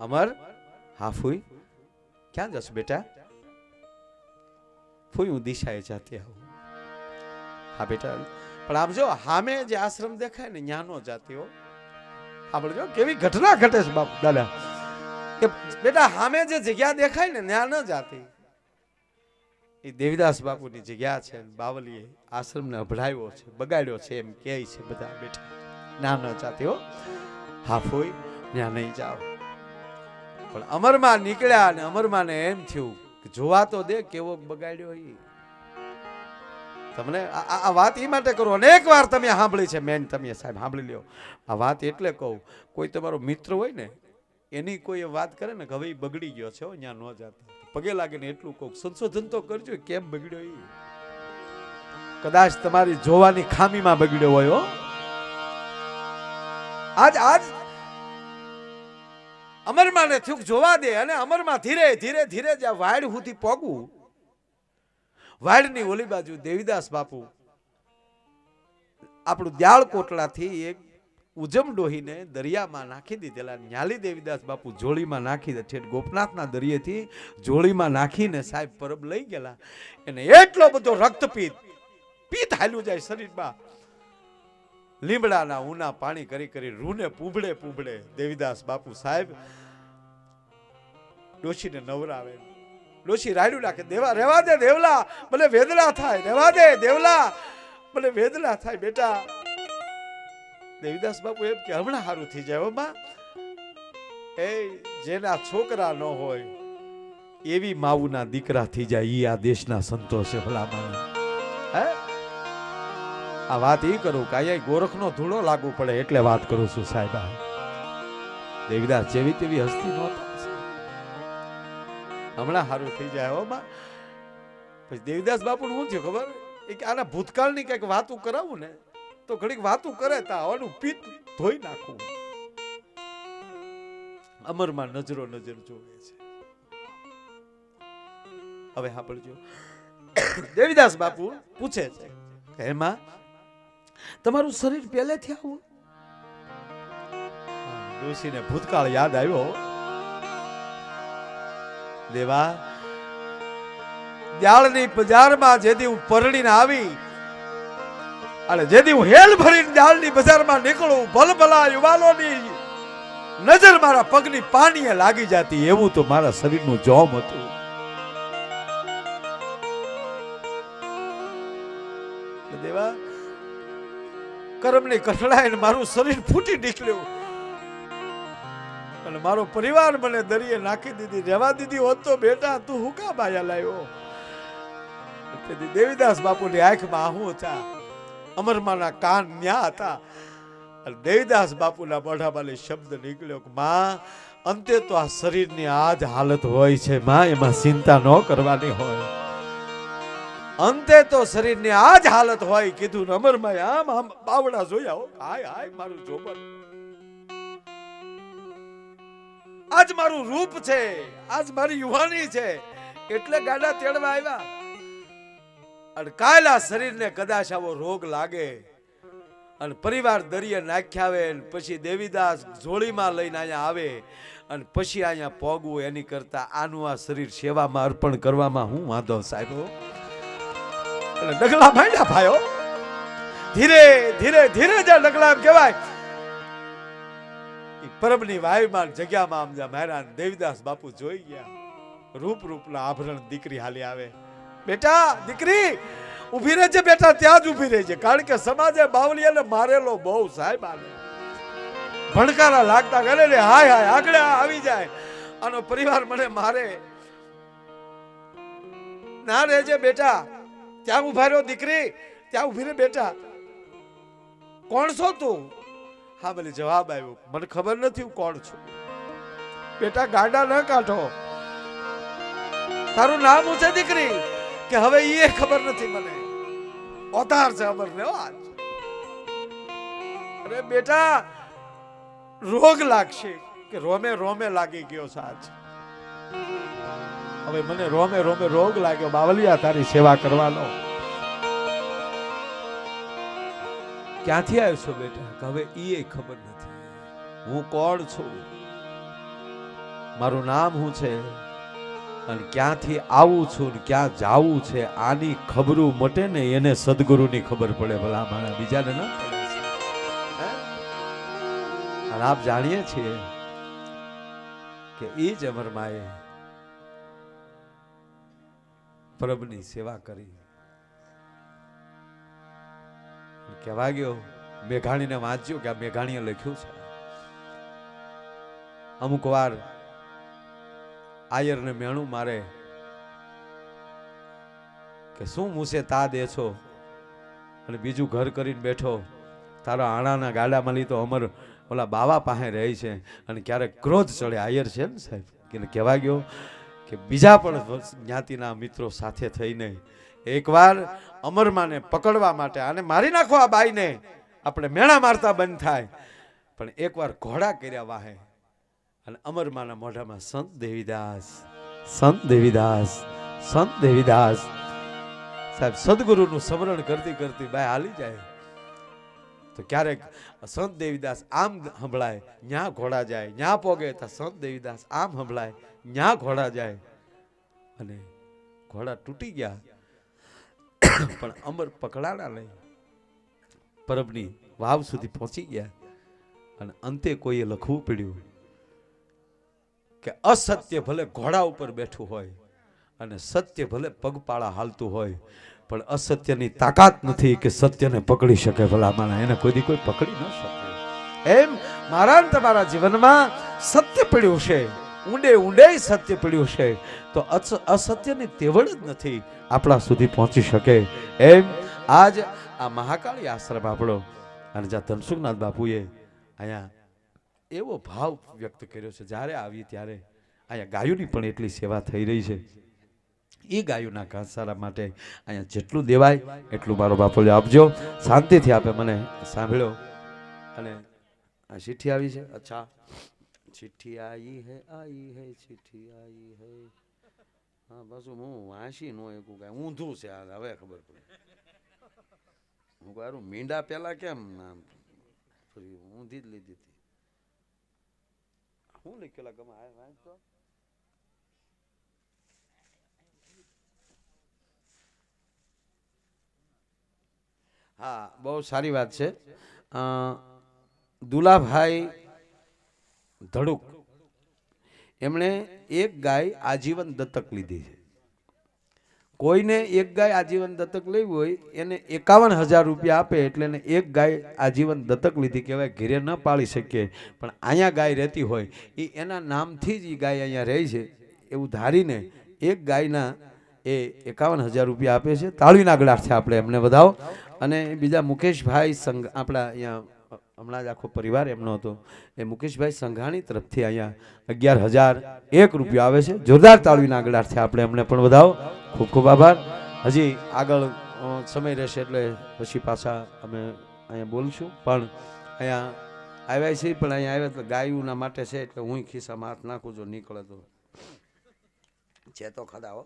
અમર, હા ફૂઈ ક્યાં જશો બેટા? ફૂઈ હું દિશાએ જાતી આવું. હા બેટા, પણ આમ જો હામે જે આશ્રમ દેખાય ને ન્યા નો જાતી હો. સાંભળજો કેવી ઘટના ઘટે છે બાપ દાદા, કે બેટા હામે જે જગ્યા દેખાય ને ન્યા ન જાતી. એ દેવીદાસ બાપુની જગ્યા છે, બાવલીએ આશ્રમને અભડાવ્યો છે, બગાડ્યો છે એમ કહે છે બધા. બેટા ના ન જાતી હો. હા ફૂઈ ત્યાં નહીં જાઓ. પણ અમરમાં નીકળ્યા અને અમરમાને એમ થયું કે જોવા તો દે કેવો બગાડ્યો. એ તમને આ વાત એ માટે કરું, અનેક વાર તમે સાંભળી છે, મેન તમે સાહેબ સાંભળી લ્યો. આ વાત એટલે કહું, કોઈ તમારો મિત્ર હોય ને એની કોઈ વાત કરે ને કે હવે બગડી ગયો છે, ત્યાં ન જાતા, પગે લાગે ને એટલું કહું સંશોધન તો કરજો કેમ બગડ્યો. એ કદાચ તમારી જોવાની ખામીમાં બગડ્યો હોય હો. આજ અમરમાને થયું જોવા દે, અને અમરમાં ધીરે ધીરે ધીરે જ્યાં વાડ સુધી પોગવું, વાડની ઓલી બાજુ દેવીદાસ બાપુ આપણું દ્યાળ કોટલાથી એક ઉજમ ડોહીને દરિયામાં નાખી દીધેલા. ન્યાલી દેવીદાસ બાપુ જોળીમાં નાખી દે, ઠેઠ ગોપનાથના દરિયેથી જોળીમાં નાખીને સાહેબ પરબ લઈ ગયેલા. એને એટલો બધો રક્તપિત પિત્ત હાલ્યું જાય શરીરમાં, લીમડાના ઊના પાણી કરી કરી રૂને પૂંભળે પૂંભળે દેવીદાસ બાપુ સાહેબ ડોશીને નવરાવે. ડોશી રાડ્યું નાખે, દેવા રેવા દે દેવલા, ભલે વેદલા થાય, રેવા દે દેવલા, ભલે વેદલા થાય. બેટા દેવીદાસ બાપુ એમ કે હમણાં સારું થઈ જાય બા. એ જેના છોકરા ન હોય એવી માવુના દીકરા થઈ જાય, ઈ આ દેશના સંતો છે ભલા માણસ. હે આ વાત એ કરું કે અહીંયા ગોરખનો ધૂળો લાગુ પડે એટલે વાત કરું છું સાહેબ. દેવીદાસ જેવી તેવી હસ્તી નહોતા, હમણાં સારું થઈ જાય હો બા. પછી દેવીદાસ બાપુ શું થયું ખબર? કે આના ભૂતકાળની કઈક વાતું કરાવું ને તો ઘડીક વાતું કરે તા આવવાનું પિત્ત ધોઈ નાખવું. અમરમાં નજરો નજર જોવે છે. હવે સાંભળજો. દેવીદાસ બાપુ પૂછે છે કે એમાં તમારું શરીર પહેલેથી આવું? ડોશીને ભૂતકાળ યાદ આવ્યો. દેવા, જાળની બજારમાં જેથી હું પરણીને આવી અને જેથી હું હેલ ભરીને જાળની બજારમાં નીકળું, ભલભલા યુવાનોની નજર મારા પગની પાણીએ લાગી જતી, એવું તો મારા શરીરનું જોમ હતું. દેવા, કર્મની કઠણાઈને મારું શરીર ફૂટી નીકળ્યું અને મારો પરિવાર મને દરિયે નાખી દીધી. રહેવા દીધી હોત તો બેટા તું હું કામ આયા લાવ્યો? તેથી દેવીદાસ બાપુની આંખમાં આહું હતા, અમરમાના કાન ન્યા હતા. દેવીદાસ બાપુના મોઢામાંથી શબ્દ નીકળ્યો કે માં, અંતે તો આ શરીરની આ જ હાલત હોય છે માં, એમાં ચિંતા ન કરવાની હોય. અંતે તો શરીરની આ જ હાલત હોય. કીધું અમરમાએ આમ આમ બાવડા જોયા. હાય હાય મારું જોબન, આજ મારું રૂપ છે, આજ મારી યુવાની છે, એટલે ગાડા તેડવા આવ્યા. અને કાલ આ શરીરને કદાચ આવો રોગ લાગે અને પરિવાર દરિયે નાખ્યા આવે અને પછી દેવીદાસ જોડીમાં લઈને અહીંયા આવે અને પછી અહીંયા પોગવું, એની કરતા આનું આ શરીર સેવામાં અર્પણ કરવામાં હું વાંધો સાહેબ? એટલે ડગલા માંડ્યા ભાઈઓ. ધીરે ધીરે ધીરે જે ડગલા એમ કહેવાય પરબની વાયુમાન જગ્યામાં આમ જા મહારાજ દેવીદાસ બાપુ જોઈ ગયા. રૂપ રૂપના આભરણ દીકરી હાલી આવે. બેટા, દીકરી ઊભી રહેજે બેટા, ત્યાં જ ઊભી રહેજે, કારણ કે સમાજે બાવળિયાને મારેલો બહુ સાહેબ. આને ભણકારા લાગતા કરે ને હાય હાય આગળ આવી જાય આનો પરિવાર મને મારે. ના રહેજે બેટા, ત્યાં ઊભા રહ્યો દીકરી, ત્યાં ઊભી રહે બેટા. કોણ છો તું? હા મને જવાબ આવ્યો, મને ખબર નથી હું કોણ છું. બેટા ગાડા ન કાઢો. તારું નામ શું છે દીકરી? કે હવે એ ખબર નથી મને. ઓતાર છે અમર ને આજ. અરે બેટા રોગ લાગશે. કે રોમે રોમે લાગી ગયો છે આજ. હવે મને રોમે રોમે રોગ લાગ્યો બાવલિયા તારી સેવા કરવાનો. ક્યાંથી આવ્યો છો બેટા? હવે એ ખબર નથી હું કોણ છું, મારું નામ શું છે અને ક્યાંથી આવું છું ને ક્યાં જાવું છે. આની ખબરું મટે ને એને સદગુરુની ખબર પડે, ભલા મારા બીજાને ન પડે. અને આપ જાણીએ છીએ કે એ જ અમરમાએ પ્રભુની સેવા કરી. કહેવા ગયો મેઘાણીને વાંચ્યું કે આ મેઘાણીએ લખ્યું છે. અમુક વાર આયરને મેણું મારે કે શું મૂસે તા દે છો અને બીજું ઘર કરીને બેઠો, તારા આણાના ગાડામાં લી તો અમર ઓલા બાવા પાસે રહે છે અને ક્યારેક ક્રોધ ચડે. આયર છે ને સાહેબ કે કહેવા ગયો કે બીજા પણ જ્ઞાતિના મિત્રો સાથે થઈને એકવાર અમરમાને પકડવા માટે, આને મારી નાખો આ બાઈને, આપણે મેણા મારતા બંધ થાય, પણ એકવાર ઘોડા કર્યા વાહે અને અમરમાના મોઢામાં સંત દેવીદાસ, સંત દેવીદાસ, સંત દેવીદાસ. સાહેબ સદગુરુનું સ્મરણ કરતી કરતી બાય હાલી જાય તો ક્યારેક સંત દેવીદાસ આમ સંભળાય, ન્યા ઘોડા જાય, ન્યા પોગે તો સંત દેવીદાસ આમ સંભળાય, ન્યા ઘોડા જાય અને ઘોડા તૂટી ગયા પણ અમર પકડાણા નહીં. પરબની વાવ સુધી પહોંચી ગયા અને અંતે કોઈએ લખવું પડ્યું કે અસત્ય ભલે ઘોડા ઉપર બેઠું હોય અને સત્ય ભલે પગપાળા હાલતું હોય, પણ અસત્યની તાકાત નથી કે સત્યને પકડી શકે. ભલા માણા એને કોઈ પકડી ન શકે. એમ મારા ને તમારા જીવનમાં સત્ય પડ્યું છે, ઊંડે ઊંડે સત્ય પડ્યું છે, તો અસત્યની તેવડ જ નથી આપણા સુધી પહોંચી શકે. એમ આજ આ મહાકાળી આશ્રમ આપણો અને જ્યાં ધનસુખનાથ બાપુએ અહીંયા એવો ભાવ વ્યક્ત કર્યો છે. જ્યારે આવી ત્યારે અહીંયા ગાયોની પણ એટલી સેવા થઈ રહી છે. એ ગાયોના ઘાસચારા માટે અહીંયા જેટલું દેવાય એટલું મારો બાપુ આપજો. શાંતિથી આપે મને સાંભળ્યો. અને આ ચિઠ્ઠી આવી છે. અચ્છા, चिट्ठी आई है चिट्ठी आई है. હા પાછું હું વાંસી નો એકું કાંઈ ઊંધું છે આ હવે ખબર પડે. હું કહું મીંડા પેલા કેમ આમ ઊંધી જ લીધી હતી. હું લખેલા ગમે વાંચતો. હા બહુ સારી વાત છે. અ, દુલાભાઈ ધડુક એમણે એક ગાય આજીવન દત્તક લીધી છે. કોઈને એક ગાય આજીવન દત્તક લેવી હોય એને 51,000 રૂપિયા આપે એટલે એને એક ગાય આજીવન દત્તક લીધી કહેવાય. ઘેરે ન પાળી શકીએ પણ અહીંયા ગાય રહેતી હોય એ એના નામથી જ એ ગાય અહીંયા રહે છે એવું ધારીને એક ગાયના એ 51,000 રૂપિયા આપે છે. તાળીના ગળાથી આપણે એમને વધાવો. અને બીજા મુકેશભાઈ સંઘ આપણા અહીંયા હમણાં જ આખો પરિવાર એમનો હતો એ મુકેશભાઈ સંઘાણી તરફથી અહીંયા 11,001 રૂપિયા આવે છે. જોરદાર તાળીના ગળાથી આપણે એમને પણ વધાવો. ખૂબ ખૂબ આભાર. હજી આગળ સમય રહેશે એટલે પછી પાછા અમે અહીંયા બોલશું. પણ અહીંયા આવ્યા છીએ પણ અહીંયા આવ્યા તો ગાયોના માટે છે એટલે હું ખિસ્સામાં હાથ નાખું જો નીકળે તો છે તો ખડા હો.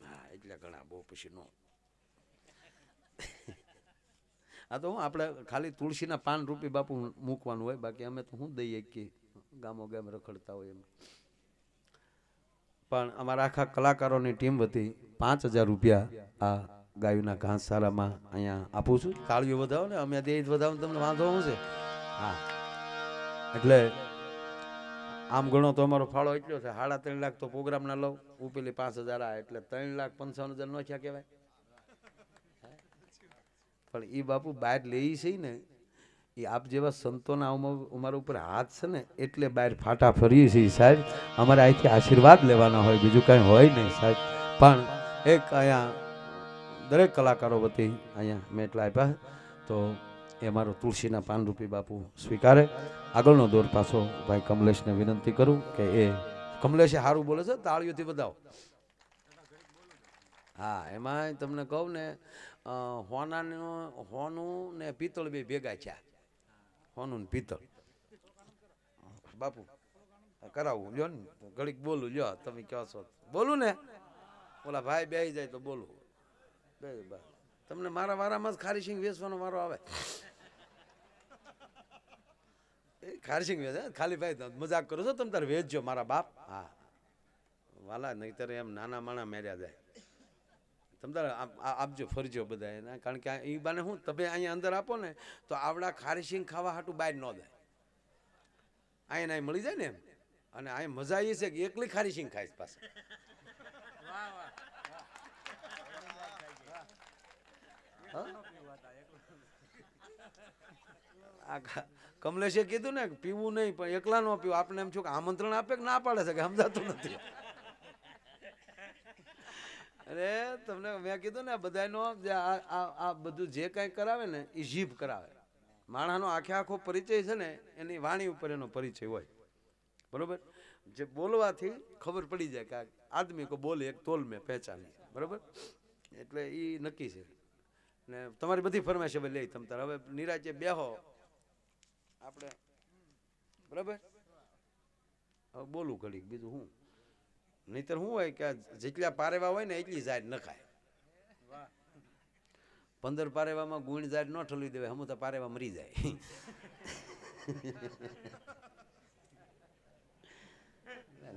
હા એટલે ઘણા બહુ પછી નો. આ તો હું આપણે ખાલી તુલસીના પાન રૂપી બાપુ મૂકવાનું હોય બાકી અમે તો શું દઈએ કે ગામો ગામ રખડતા હોય એમ. પણ અમારા આખા કલાકારોની ટીમ વતી 5,000 રૂપિયા આ ગાયોના ઘાસચારામાં અહીંયા આપું છું. તાળીઓ વધાવો ને અમે દે વધાવો તમને વાંધો શું છે. હા એટલે આમ ગણો તો અમારો ફાળો એટલો છે 3.5 લાખ તો પ્રોગ્રામ ના લઉં ઉપેલી 5,000 આ એટલે 3,55,000 નો થયા કહેવાય. પણ એ બાપુ બહાર લઈ છે ને એ આપ જેવા સંતોના અમારા ઉપર હાથ છે ને એટલે બહાર ફાટા ફરીએ છીએ સાહેબ. અમારે અહીંથી આશીર્વાદ લેવાના હોય બીજું કાંઈ હોય નહીં સાહેબ. પણ એક અહીંયા દરેક કલાકારો વતી અહીંયા મેં એટલા આપ્યા તો એ મારો તુલસીના પાન રૂપી બાપુ સ્વીકારે. આગળનો દોર પાછો ભાઈ કમલેશને વિનંતી કરું કે એ કમલેશે સારું બોલે છે તાળીઓથી બધાઓ. હા એમાં તમને કહું ને હોનું ને પિત્તળ બે ભેગા થયા. હોનું ને પિત્તળ બાપુ કરાવું લ્યો ને ઘડીક બોલું લ્યો તમે કહો છો બોલું ને ઓલા ભાઈ બેસી જાય તો બોલું. તમને મારા વારામાં જ ખારી સિંગ વેચવાનો વારો આવે. ખારી સિંગ વેચ ખાલી ભાઈ મજાક કરો છો તમે તારે વેચજો મારા બાપ. હા વાલા નહીતર એમ નાના માણા મેર્યા જાય. તમે તારે આપજો ફરજો બધા એના કારણ કે એ બાને શું તમે અહીંયા અંદર આપો ને તો આવડા ખારી સિંગ ખાવા હાટું બહાર ન જાય. અહીંયા અહીં મળી જાય ને એમ અને અહીં મજા એ છે કે એકલી ખારી સિંગ ખાઈશ પાસે. કમલેશે કીધું ને પીવું નહીં પણ એકલા નો પીવું. આપણે એમ છું કે આમંત્રણ આપે કે ના પાડે છે કે સમજાતું નથી. અરે તમને મેં કીધું ને બધાનો આ બધું જે કાંઈ કરાવે ને એ જીભ કરાવે. માણસનો આખે આખો પરિચય છે ને એની વાણી ઉપર એનો પરિચય હોય બરોબર. જે બોલવાથી ખબર પડી જાય કે આદમી કો બોલે એક તોલ મેં પહેચાની બરોબર. એટલે એ નક્કી છે ને તમારી બધી ફરમાઈશ હવે લઈ તમ તાર હવે નિરાજે બેહો આપણે બરાબર. હવે બોલું ઘડીક બીજું હું નહીતર શું હોય કે જેટલા પારેવા હોય ને એટલી ઝાડ ન ખાય. 15 પારેવામાં ગુણ ઝાડ ન ઠલવી દેવાય હમ તો પારેવા મરી જાય.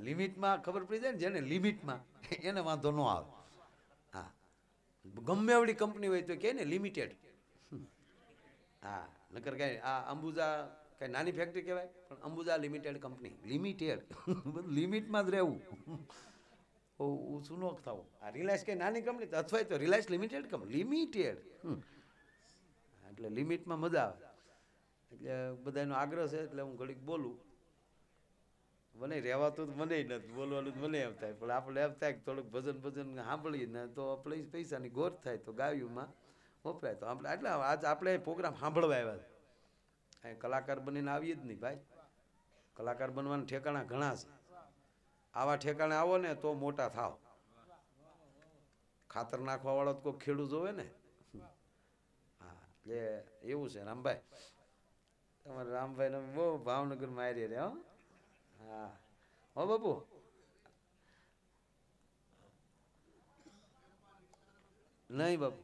લિમિટમાં ખબર પડી જાય ને જેને લિમિટમાં એને વાંધો ન આવે. હા ગમે એવડી કંપની હોય તો કે ને લિમિટેડ. હા નકર કઈ આ અંબુજા કઈ નાની ફેક્ટરી કહેવાય પણ અંબુજા લિમિટેડ કંપની લિમિટેડ બધું લિમિટમાં જ રહેવું. શું ન થવું. આ રિલાયન્સ કઈ નાની કંપની અથવા તો રિલાયન્સ લિમિટેડ કંપની લિમિટેડ એટલે લિમિટમાં મજા આવે. એટલે બધાનો આગ્રહ છે એટલે હું ઘડીક બોલું. મને રહેવાતું મને નથી બોલવાનું મને એમ થાય પણ આપણે એમ થાય થોડુંક ભજન ભજન સાંભળીએ ને તો આપણે પૈસાની ગોર થાય તો ગાયુંમાં વપરાય તો આપણે એટલે આજ આપણે પ્રોગ્રામ સાંભળવા આવ્યા છે. કલાકાર બનીને આવીએ જ નહીં ભાઈ. કલાકાર બનવાના ઠેકાણા ઘણા છે. આવા ઠેકાણે આવો ને તો મોટા થાવ. ખાતર નાખવા વાળો તો કોઈ ખેડૂત જોવે ને. હા એટલે એવું છે રામભાઈ તમારા રામભાઈ ને બહુ ભાવનગર મારી રે હો. હા હો બાપુ. નહીં બાપુ,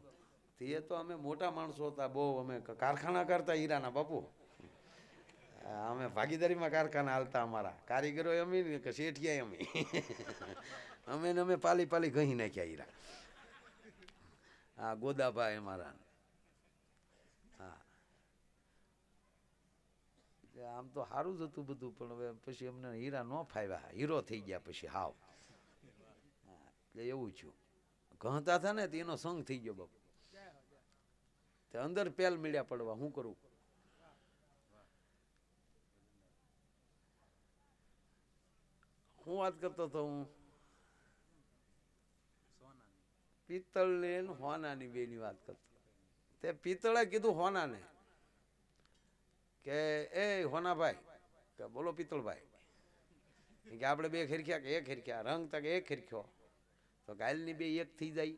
તે તો અમે મોટા માણસો હતા, બહુ અમે કારખાના કરતા હીરાના બાપુ. અમે ભાગીદારીમાં કારખાના હાલતા, અમારા કારીગરો અમે કે શેઠિયા અમે. અમે પાલી પાલી ઘહી નાખ્યા હીરા. હા ગોદાભાઈ અમારા. હા આમ તો સારું જ હતું બધું, પણ હવે પછી અમને હીરા ન ફાવ્યા, હીરો થઈ ગયા પછી હાવ. એટલે એવું થયું, ઘતા હતા ને એનો સંગ થઈ ગયો બાપુ. તે અંદર પેલ મળ્યા પડવા, શું કરું. હું વાત કરતો હતો, હું પિત્તળ ને હોનાની બે ની વાત કરતો. તે પિત્તળે કીધું હોનાને કે એ હોનાભાઈ, કે બોલો પિત્તળભાઈ, કે આપણે બે ખીરખ્યા કે એક ખીરખ્યા, રંગ તક એક ખીરખ્યો તો ગાયલની બે એક થઈ જાય.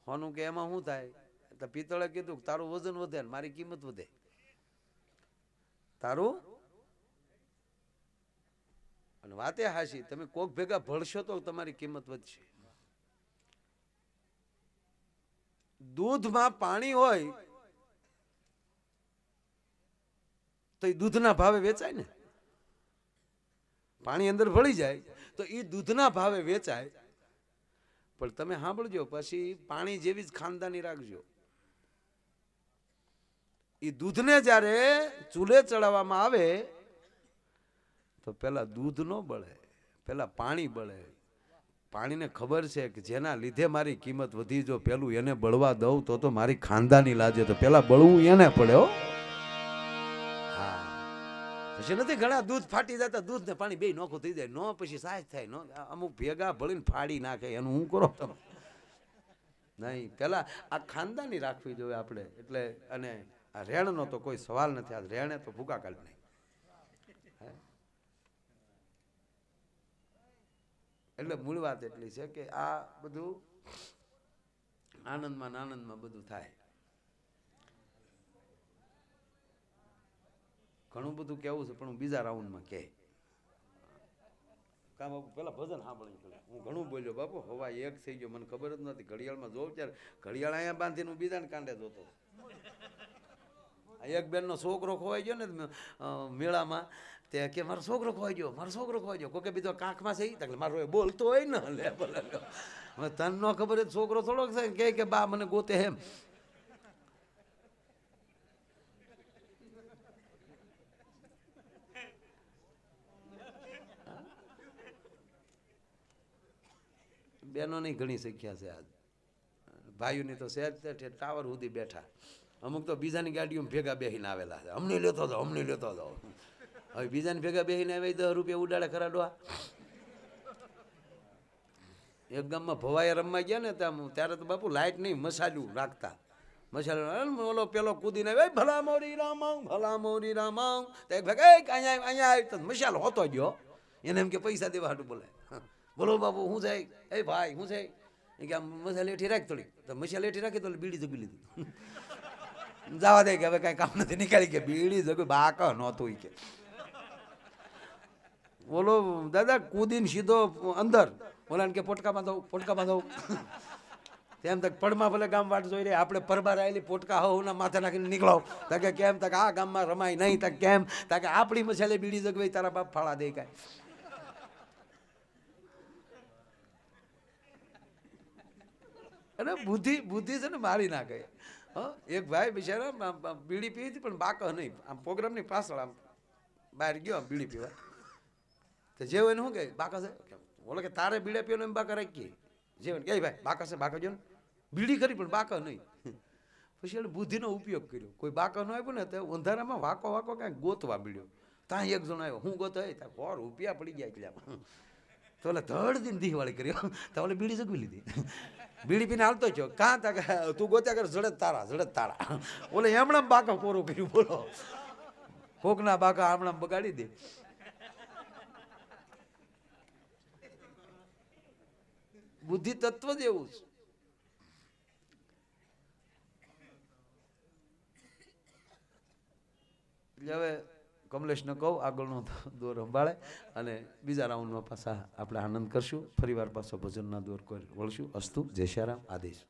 હોનું કે એમાં શું થાય? તો પિત્તળે કીધું તારું વજન વધે ને મારી કિંમત વધે. તારું અને વાતે હાશી, તમે કોક ભેગા ભળશો તો તમારી કિંમત વધશે. દૂધમાં પાણી હોય તો એ દૂધના ભાવે વેચાય ને. પાણી અંદર ભળી જાય તો એ દૂધના ભાવે વેચાય. પણ તમે સાંભળજો, પછી પાણી જેવી જ ખાનદાની રાખજો. એ દૂધને જ્યારે ચૂલે ચડાવવામાં આવે તો પેલા દૂધ ન બળે, પેલા પાણી બળે. પાણીને ખબર છે કે જેના લીધે મારી કિંમત વધી, જો પેલું એને બળવા દઉં તો મારી ખાનદાની લાજે, તો પેલા બળવું એને પડે હો. હા પછી નથી ઘણા દૂધ ફાટી જતા, દૂધ ને પાણી બે નોખું થઈ જાય, નો પછી સાજ થાય, નો અમુક ભેગા ભળીને ફાડી નાખે, એનું હું કરો તમે. નહીં, પેલા આ ખાનદાની રાખવી જોઈએ આપણે. એટલે અને આ રેણનો તો કોઈ સવાલ નથી, આ રેણે તો ભૂકા કાઢી નહીં. એટલે મૂળ વાત એટલી છે કે આ બધું આનંદમાં આનંદમાં બધું થાય. ઘણું બધું કેવું છે પણ હું બીજા રાઉન્ડમાં કે કા બાપુ પેલા ભજન સાંભળી. હું ઘણું બોલ્યો બાપુ, હવા એક થઈ ગયો, મને ખબર જ નથી. ઘડિયાળમાં જોઉં ત્યારે ઘડિયાળ અહીંયા બાંધીને હું બીજાને કાંડે જોતો. એક બેનનો છોકરો ખોવાઈ ગયો ને મેળામાં, તે કે મારો છોકરો ખોવાઈ ગયો, મારો છોકરો ખોવાઈ ગયો. કોઈ બીજો કાંખમાં છે એટલે મારો બોલતો હોય ને, લે બોલે તને ન ખબર જ છોકરો થોડોક છે કે બા મને ગોતે એમ. બહેનોની ઘણી સંખ્યા છે આજ, ભાઈઓની તો સહેજ ટાવર સુધી બેઠા. અમુક તો બીજાની ગાડીઓમાં ભેગા બેસીને આવેલા છે, અમને લેતો જાઓ, અમને લેતો જાઓ. હવે બીજાને ભેગા બેસીને આવે 10 રૂપિયા ઉડાડે ખરા ડોહા. એક ગામમાં ભવાયા રમવા ગયા ને ત્યારે તો બાપુ લાઇટ નહીં, મસાલું રાખતા. મસાલું ઓલો પેલો કૂદીને આવે ભલા મોરી રામા, ભલા મોરી રામા. તો એક ભાઈ અહીંયા આવી તો મસાલો હોતો ગયો, એને એમ કે પૈસા દેવા હાટું બોલે. બોલો બાપુ શું છે? એ ભાઈ શું છે? એ કે આમ મસાલે એઠી રાખ થોડી. તો મસાલે એઠી રાખી તો બીડી જગી લીધી. જવા દે કે હવે કઈ કામ નથી, નીકળી કે બીડી જગી બાક નહોતું કે. બોલો દાદા કૂદીને સીધો અંદર, બોલા કે પોટકામાં દઉં, પોટકામાં દઉં. તેમ તક પડમાં ભલે ગામ વાટ જોઈ રહી, આપણે પરબાર આવેલી પોટકા હોના માથે નાખીને નીકળો. તકે કેમ તક આ ગામમાં રમાય નહીં, તક કેમ તકે આપણી મસાલે બીડી જગવાઈ તારા બાપ ફાળા દે કાંઈ. અને બુદ્ધિ બુદ્ધિ છે ને મારી નાખે. એક ભાઈ બિચારા બીડી પીવી હતી પણ બાક નહીં, આમ પ્રોગ્રામની પાછળ આમ બહાર ગયો આમ બીડી પીવા. તો જેવું એને શું કહે બાકા છે, બોલે કે તારે બીડે પીવાનો એમ બાકા રાખીએ. જેવું કે ભાઈ બાકા છે, બાકા જો ને બીડી કરી પણ બાકા નહીં. પછી એને બુદ્ધિનો ઉપયોગ કર્યો. કોઈ બાકા ન આવ્યું ને તો અંધારામાં વાકો વાકો કાંઈક ગોતવા બીડ્યો. ત્યાં એક જણ આવ્યો, હું ગોતો ત્યાં 100 રૂપિયા પડી ગયા એટલામાં. તો ઓલે ધડ દિન દીવાળી કર્યો, તો ઓલે બીડી જગવી લીધી. બીડી પીને હાલતો છો કાં તા તું ગોત્યા કર, જડત તારા જડત તારા. ઓલે એમણામ બાકા કોરું કર્યું. બોલો કોકના બાકા આમણામ બગાડી દે. બુદ્ધિ તત્વ જ એવું છે. એટલે હવે કમલેશને કહું આગળનો દોર સંભાળે અને બીજા રાઉન્ડમાં પાછા આપણે આનંદ કરશું. ફરીવાર પાછો ભજનના દોર વળશું. અસ્તુ જય શ્યારામ. આદેશ.